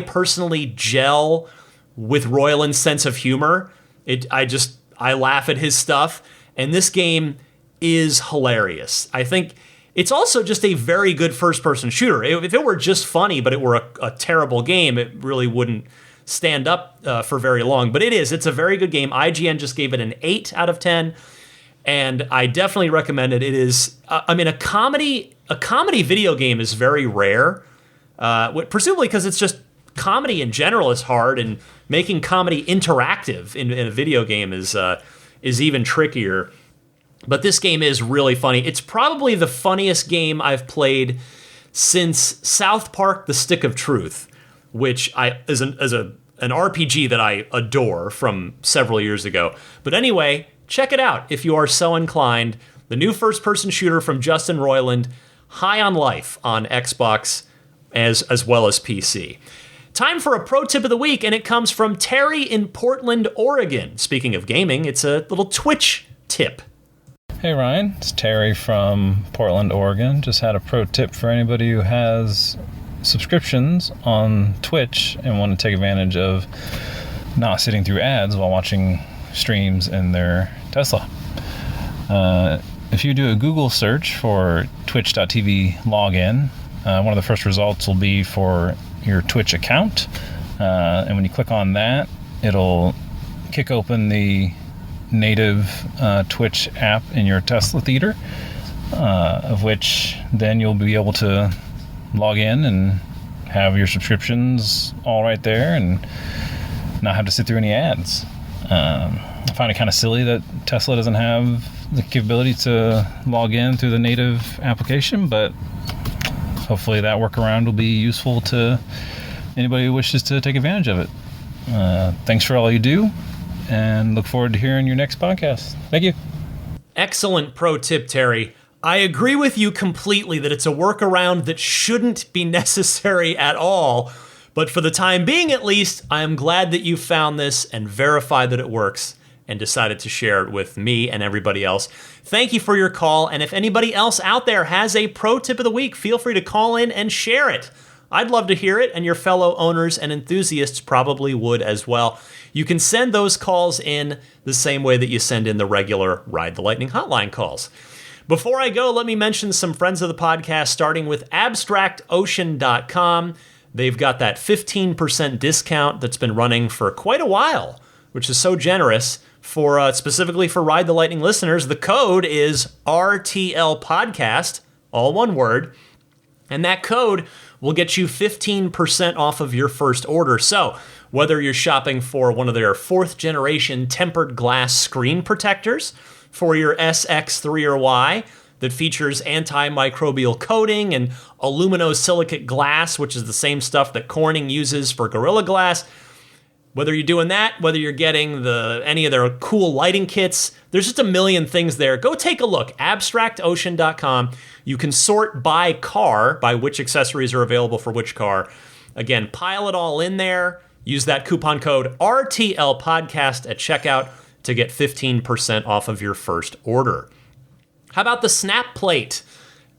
personally gel with Roiland's sense of humor. I laugh at his stuff, and this game is hilarious. I think it's also just a very good first-person shooter. If it were just funny, but it were a terrible game, it really wouldn't stand up for very long. But it is. It's a very good game. IGN just gave it an 8 out of 10, and I definitely recommend it. It is, a comedy video game is very rare, presumably because it's just comedy in general is hard, and making comedy interactive in a video game is even trickier. But this game is really funny. It's probably the funniest game I've played since South Park: The Stick of Truth, which is an RPG that I adore from several years ago. But anyway, check it out if you are so inclined. The new first-person shooter from Justin Roiland, High on Life on Xbox as well as PC. Time for a pro tip of the week, and it comes from Terry in Portland, Oregon. Speaking of gaming, it's a little Twitch tip. Hey Ryan, it's Terry from Portland, Oregon. Just had a pro tip for anybody who has subscriptions on Twitch and want to take advantage of not sitting through ads while watching streams in their Tesla. If you do a Google search for twitch.tv login, one of the first results will be for your Twitch account. And when you click on that, it'll kick open the native Twitch app in your Tesla theater, of which then you'll be able to log in and have your subscriptions all right there and not have to sit through any ads. I find it kind of silly that Tesla doesn't have the capability to log in through the native application, but hopefully that workaround will be useful to anybody who wishes to take advantage of it. Thanks for all you do, and look forward to hearing your next podcast. Thank you. Excellent pro tip, Terry. I agree with you completely that it's a workaround that shouldn't be necessary at all, but for the time being at least, I am glad that you found this and verified that it works and decided to share it with me and everybody else. Thank you for your call, and if anybody else out there has a pro tip of the week, feel free to call in and share it. I'd love to hear it, and your fellow owners and enthusiasts probably would as well. You can send those calls in the same way that you send in the regular Ride the Lightning hotline calls. Before I go, let me mention some friends of the podcast, starting with abstractocean.com. They've got that 15% discount that's been running for quite a while, which is so generous. For specifically for Ride the Lightning listeners, the code is RTL Podcast, all one word, and that code will get you 15% off of your first order. So whether you're shopping for one of their 4th generation tempered glass screen protectors for your SX3 or Y, that features antimicrobial coating and aluminosilicate glass, which is the same stuff that Corning uses for Gorilla Glass. Whether you're doing that, whether you're getting any of their cool lighting kits, there's just a million things there. Go take a look, abstractocean.com. You can sort by car, by which accessories are available for which car. Again, pile it all in there. Use that coupon code RTL Podcast at checkout to get 15% off of your first order. How about the snap plate?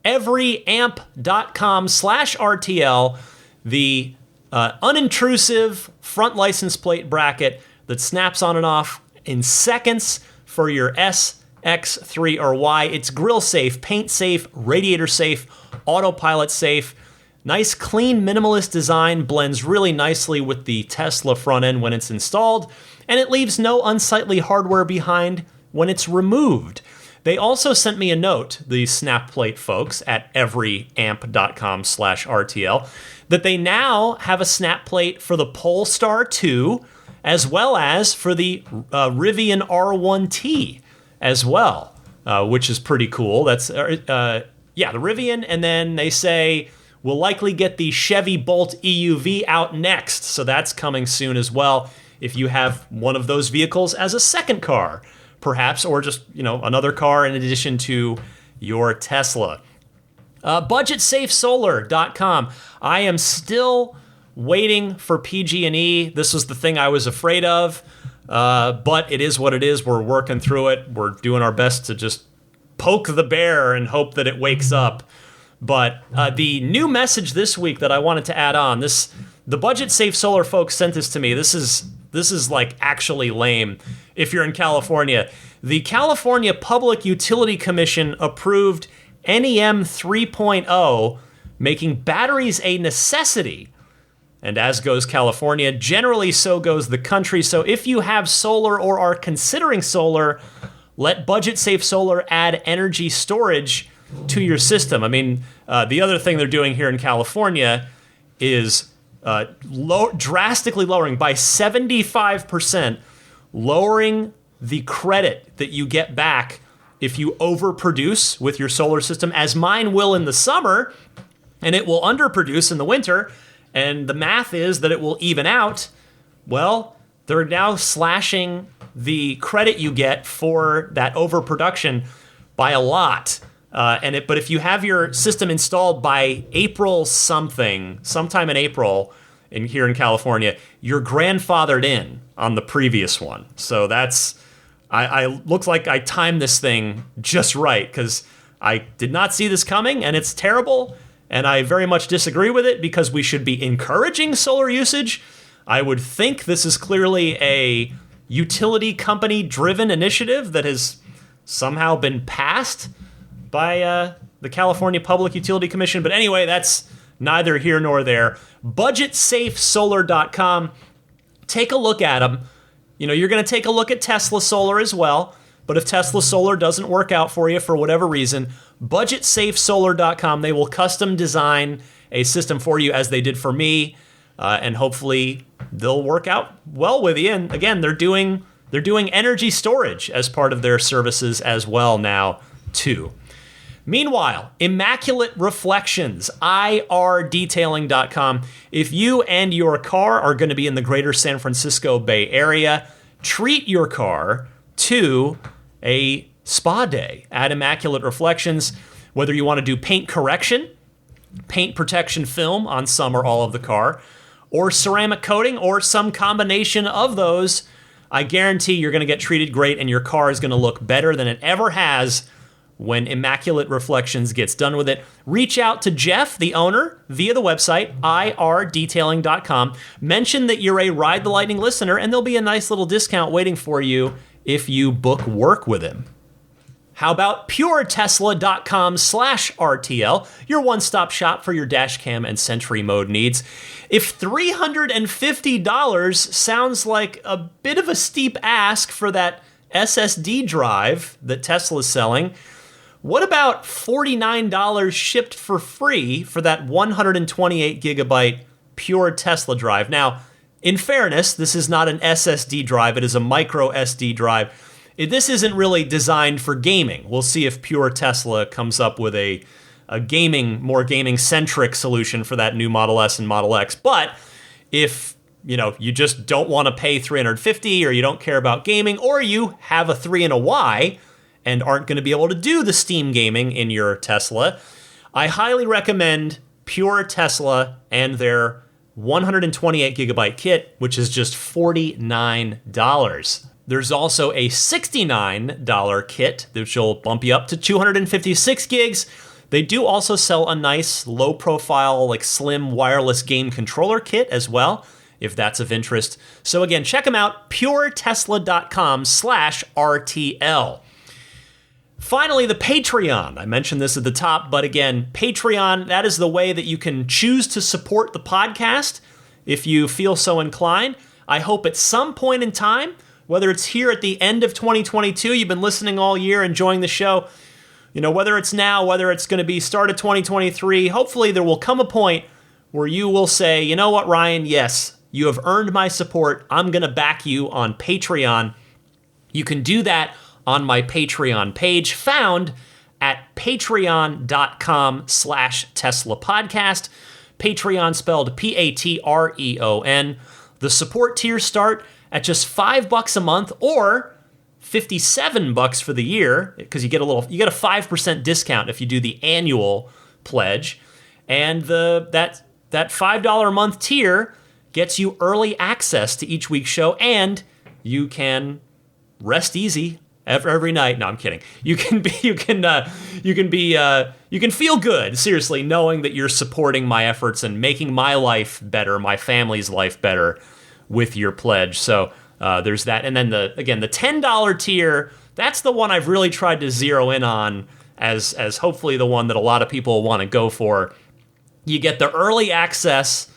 Everyamp.com/RTL, the unintrusive front license plate bracket that snaps on and off in seconds for your S, X, 3, or Y. It's grill safe, paint safe, radiator safe, autopilot safe. Nice, clean, minimalist design, blends really nicely with the Tesla front end when it's installed, and it leaves no unsightly hardware behind when it's removed. They also sent me a note, the snap plate folks at everyamp.com/RTL, that they now have a snap plate for the Polestar 2, as well as for the Rivian R1T as well, which is pretty cool. That's, the Rivian, and then they say we'll likely get the Chevy Bolt EUV out next, so that's coming soon as well. If you have one of those vehicles as a second car, perhaps, or just, another car in addition to your Tesla. BudgetSafeSolar.com. I am still waiting for PG&E. This was the thing I was afraid of, but it is what it is. We're working through it. We're doing our best to just poke the bear and hope that it wakes up. But the new message this week that I wanted to add on, the Budget Safe Solar folks sent this to me. This is like actually lame if you're in California. The California Public Utility Commission approved NEM 3.0, making batteries a necessity. And as goes California, generally so goes the country. So if you have solar or are considering solar, let Budget Safe Solar add energy storage to your system. I mean, the other thing they're doing here in California is drastically lowering by 75%, lowering the credit that you get back if you overproduce with your solar system, as mine will in the summer, and it will underproduce in the winter, and the math is that it will even out. Well, they're now slashing the credit you get for that overproduction by a lot. But if you have your system installed by April sometime in April here in California, you're grandfathered in on the previous one. So I looks like I timed this thing just right, because I did not see this coming, and it's terrible, and I very much disagree with it because we should be encouraging solar usage. I would think this is clearly a utility company-driven initiative that has somehow been passed by the California Public Utility Commission. But anyway, that's neither here nor there. BudgetSafeSolar.com. Take a look at them. You're going to take a look at Tesla Solar as well. But if Tesla Solar doesn't work out for you for whatever reason, BudgetSafeSolar.com. They will custom design a system for you as they did for me. And hopefully they'll work out well with you. And again, they're doing energy storage as part of their services as well now, too. Meanwhile, Immaculate Reflections, IRDetailing.com. If you and your car are going to be in the greater San Francisco Bay Area, treat your car to a spa day at Immaculate Reflections. Whether you want to do paint correction, paint protection film on some or all of the car, or ceramic coating, or some combination of those, I guarantee you're going to get treated great and your car is going to look better than it ever has when Immaculate Reflections gets done with it. Reach out to Jeff, the owner, via the website, irdetailing.com. Mention that you're a Ride the Lightning listener, and there'll be a nice little discount waiting for you if you book work with him. How about puretesla.com/RTL, your one-stop shop for your dash cam and Sentry mode needs. If $350 sounds like a bit of a steep ask for that SSD drive that Tesla's selling, what about $49 shipped for free for that 128 gigabyte pure Tesla drive? Now, in fairness, this is not an SSD drive. It is a micro SD drive. this isn't really designed for gaming. We'll see if Pure Tesla comes up with a more gaming-centric solution for that new Model S and Model X. But if you just don't want to pay $350, or you don't care about gaming, or you have a 3 and a Y and aren't going to be able to do the Steam gaming in your Tesla, I highly recommend Pure Tesla and their 128 gigabyte kit, which is just $49. There's also a $69 kit, which will bump you up to 256 gigs. They do also sell a nice low-profile, slim wireless game controller kit as well, if that's of interest. So again, check them out, puretesla.com/RTL. Finally, the Patreon. I mentioned this at the top, but again, Patreon, that is the way that you can choose to support the podcast if you feel so inclined. I hope at some point in time, whether it's here at the end of 2022, you've been listening all year, enjoying the show, whether it's now, whether it's going to be start of 2023, hopefully there will come a point where you will say, you know what, Ryan, yes, you have earned my support. I'm going to back you on Patreon. You can do that on my Patreon page, found at patreon.com/Tesla Podcast. Patreon spelled Patreon. The support tiers start at just $5 a month, or $57 for the year, because you get a 5% discount if you do the annual pledge. And that $5 a month tier gets you early access to each week's show, and you can rest easy every night. No, I'm kidding. You can feel good, seriously, knowing that you're supporting my efforts and making my life better, my family's life better with your pledge. So there's that. And then the $10 tier, that's the one I've really tried to zero in on as hopefully the one that a lot of people want to go for. You get the early access,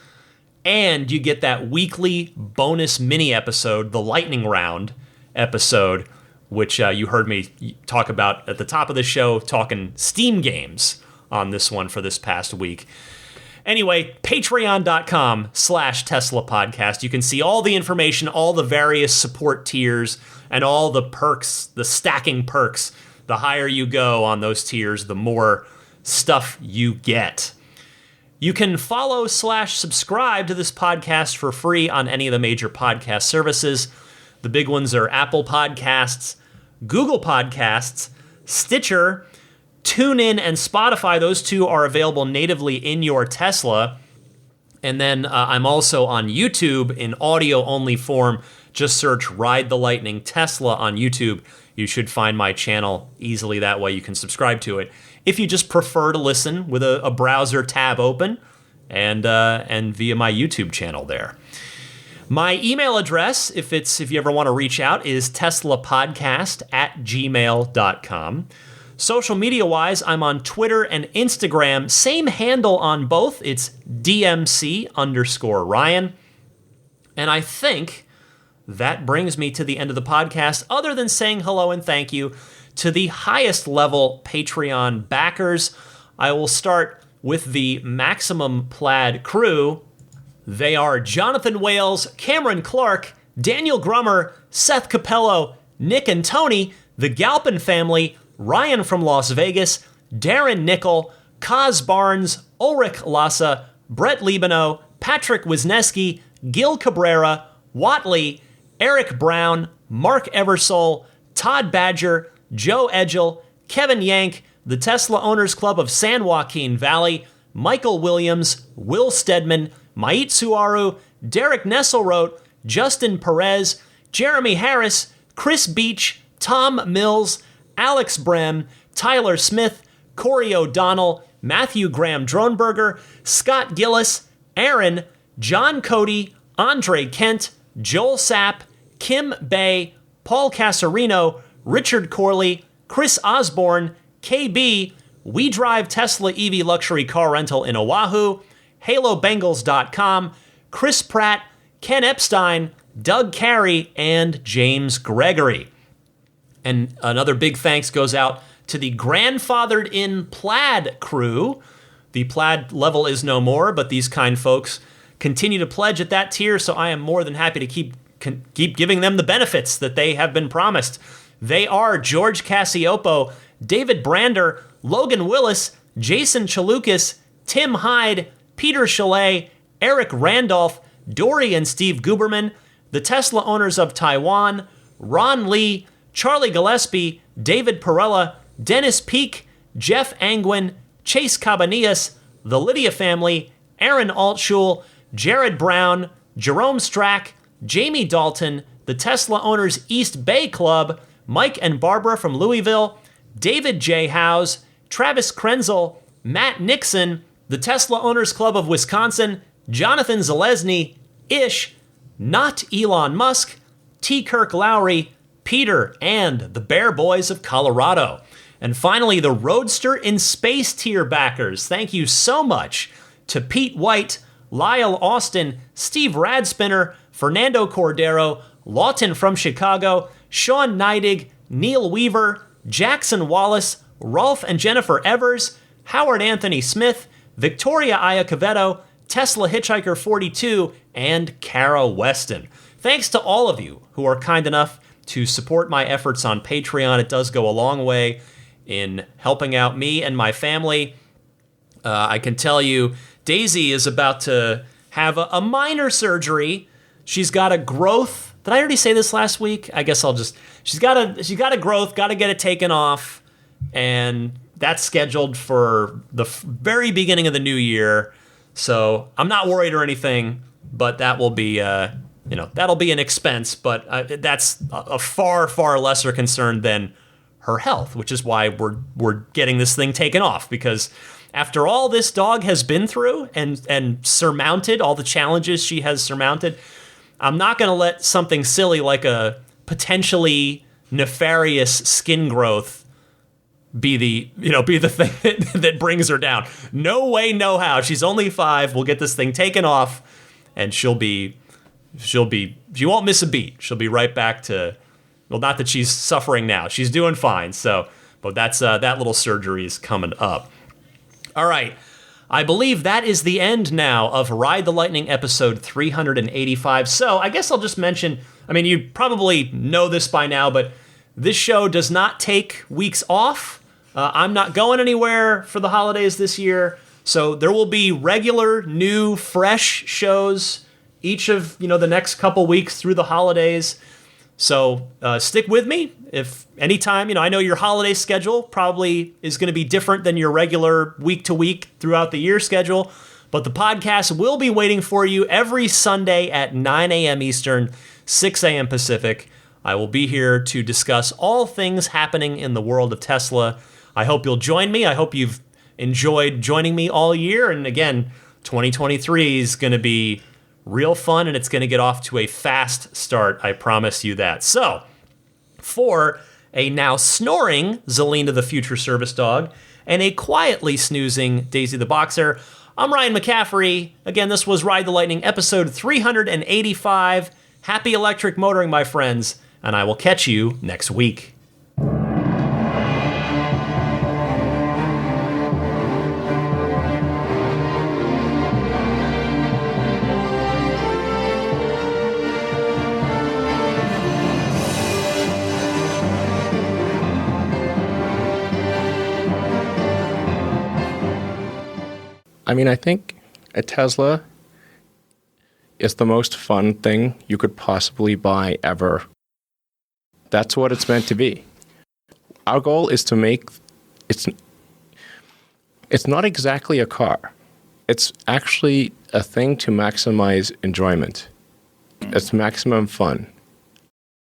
and you get that weekly bonus mini episode, the lightning round episode, which you heard me talk about at the top of the show, talking Steam games on this one for this past week. Anyway, patreon.com/Tesla Podcast. You can see all the information, all the various support tiers, and all the perks, the stacking perks. The higher you go on those tiers, the more stuff you get. You can follow/subscribe to this podcast for free on any of the major podcast services. The big ones are Apple Podcasts, Google Podcasts, Stitcher, TuneIn, and Spotify. Those two are available natively in your Tesla. And then I'm also on YouTube in audio-only form. Just search Ride the Lightning Tesla on YouTube. You should find my channel easily that way. You can subscribe to it if you just prefer to listen with a browser tab open and via my YouTube channel there. My email address, if you ever want to reach out, is teslapodcast@gmail.com. Social media-wise, I'm on Twitter and Instagram. Same handle on both. It's DMC_Ryan. And I think that brings me to the end of the podcast, other than saying hello and thank you to the highest level Patreon backers. I will start with the Maximum Plaid crew. They are Jonathan Wales, Cameron Clark, Daniel Grummer, Seth Capello, Nick and Tony, the Galpin family, Ryan from Las Vegas, Darren Nickel, Kaz Barnes, Ulrich Lassa, Brett Libano, Patrick Wisniewski, Gil Cabrera, Watley, Eric Brown, Mark Eversole, Todd Badger, Joe Edgel, Kevin Yank, the Tesla Owners Club of San Joaquin Valley, Michael Williams, Will Stedman, Mait Suaru, Derek Nesselrote, Justin Perez, Jeremy Harris, Chris Beach, Tom Mills, Alex Brem, Tyler Smith, Corey O'Donnell, Matthew Graham Dronberger, Scott Gillis, Aaron, John Cody, Andre Kent, Joel Sapp, Kim Bay, Paul Casarino, Richard Corley, Chris Osborne, KB, We Drive Tesla EV Luxury Car Rental in Oahu, HaloBengals.com, Chris Pratt, Ken Epstein, Doug Carey, and James Gregory. And another big thanks goes out to the Grandfathered in Plaid crew. The Plaid level is no more, but these kind folks continue to pledge at that tier, so I am more than happy to keep giving them the benefits that they have been promised They are George Cassiopo, David Brander, Logan Willis, Jason Chalukas, Tim Hyde, Peter Chalet, Eric Randolph, Dory and Steve Guberman, the Tesla owners of Taiwan, Ron Lee, Charlie Gillespie, David Perella, Dennis Peak, Jeff Angwin, Chase Cabanillas, the Lydia family, Aaron Altschul, Jared Brown, Jerome Strack, Jamie Dalton, the Tesla Owners East Bay Club, Mike and Barbara from Louisville, David J. Howes, Travis Krenzel, Matt Nixon, the Tesla Owners Club of Wisconsin, Jonathan Zalesny, Ish, Not Elon Musk, T. Kirk Lowry, Peter, and the Bear Boys of Colorado. And finally, the Roadster in Space tier backers. Thank you so much to Pete White, Lyle Austin, Steve Radspinner, Fernando Cordero, Lawton from Chicago, Sean Neidig, Neil Weaver, Jackson Wallace, Rolf and Jennifer Evers, Howard Anthony Smith, Victoria Iacovetto, Tesla Hitchhiker 42, and Kara Weston. Thanks to all of you who are kind enough to support my efforts on Patreon. It does go a long way in helping out me and my family. I can tell you, Daisy is about to have a minor surgery. She's got a growth. Did I already say this last week? I guess I'll just. She's got a growth. Got to get it taken off, and that's scheduled for the very beginning of the new year. So I'm not worried or anything, but that will be that'll be an expense. But that's a far, far lesser concern than her health, which is why we're getting this thing taken off, because after all this dog has been through and surmounted all the challenges she has surmounted, I'm not going to let something silly like a potentially nefarious skin growth be the thing that brings her down. No way, no how. She's only 5. We'll get this thing taken off, and she won't miss a beat. She'll be right back to, well, not that she's suffering now. She's doing fine. So, but that's that little surgery is coming up. All right. I believe that is the end now of Ride the Lightning episode 385. So I guess I'll just mention, I mean, you probably know this by now, but this show does not take weeks off. I'm not going anywhere for the holidays this year. So there will be regular, new, fresh shows each of, the next couple weeks through the holidays. So stick with me. If anytime, I know your holiday schedule probably is going to be different than your regular week-to-week throughout the year schedule, but the podcast will be waiting for you every Sunday at 9 a.m. Eastern, 6 a.m. Pacific. I will be here to discuss all things happening in the world of Tesla. I hope you'll join me. I hope you've enjoyed joining me all year. And again, 2023 is going to be real fun, and it's going to get off to a fast start. I promise you that. So, for a now snoring Zelina the Future Service Dog and a quietly snoozing Daisy the Boxer, I'm Ryan McCaffrey. Again, this was Ride the Lightning episode 385. Happy electric motoring, my friends, and I will catch you next week. I mean, I think a Tesla is the most fun thing you could possibly buy ever. That's what it's meant to be. Our goal is to make it's not exactly a car. It's actually a thing to maximize enjoyment. It's maximum fun.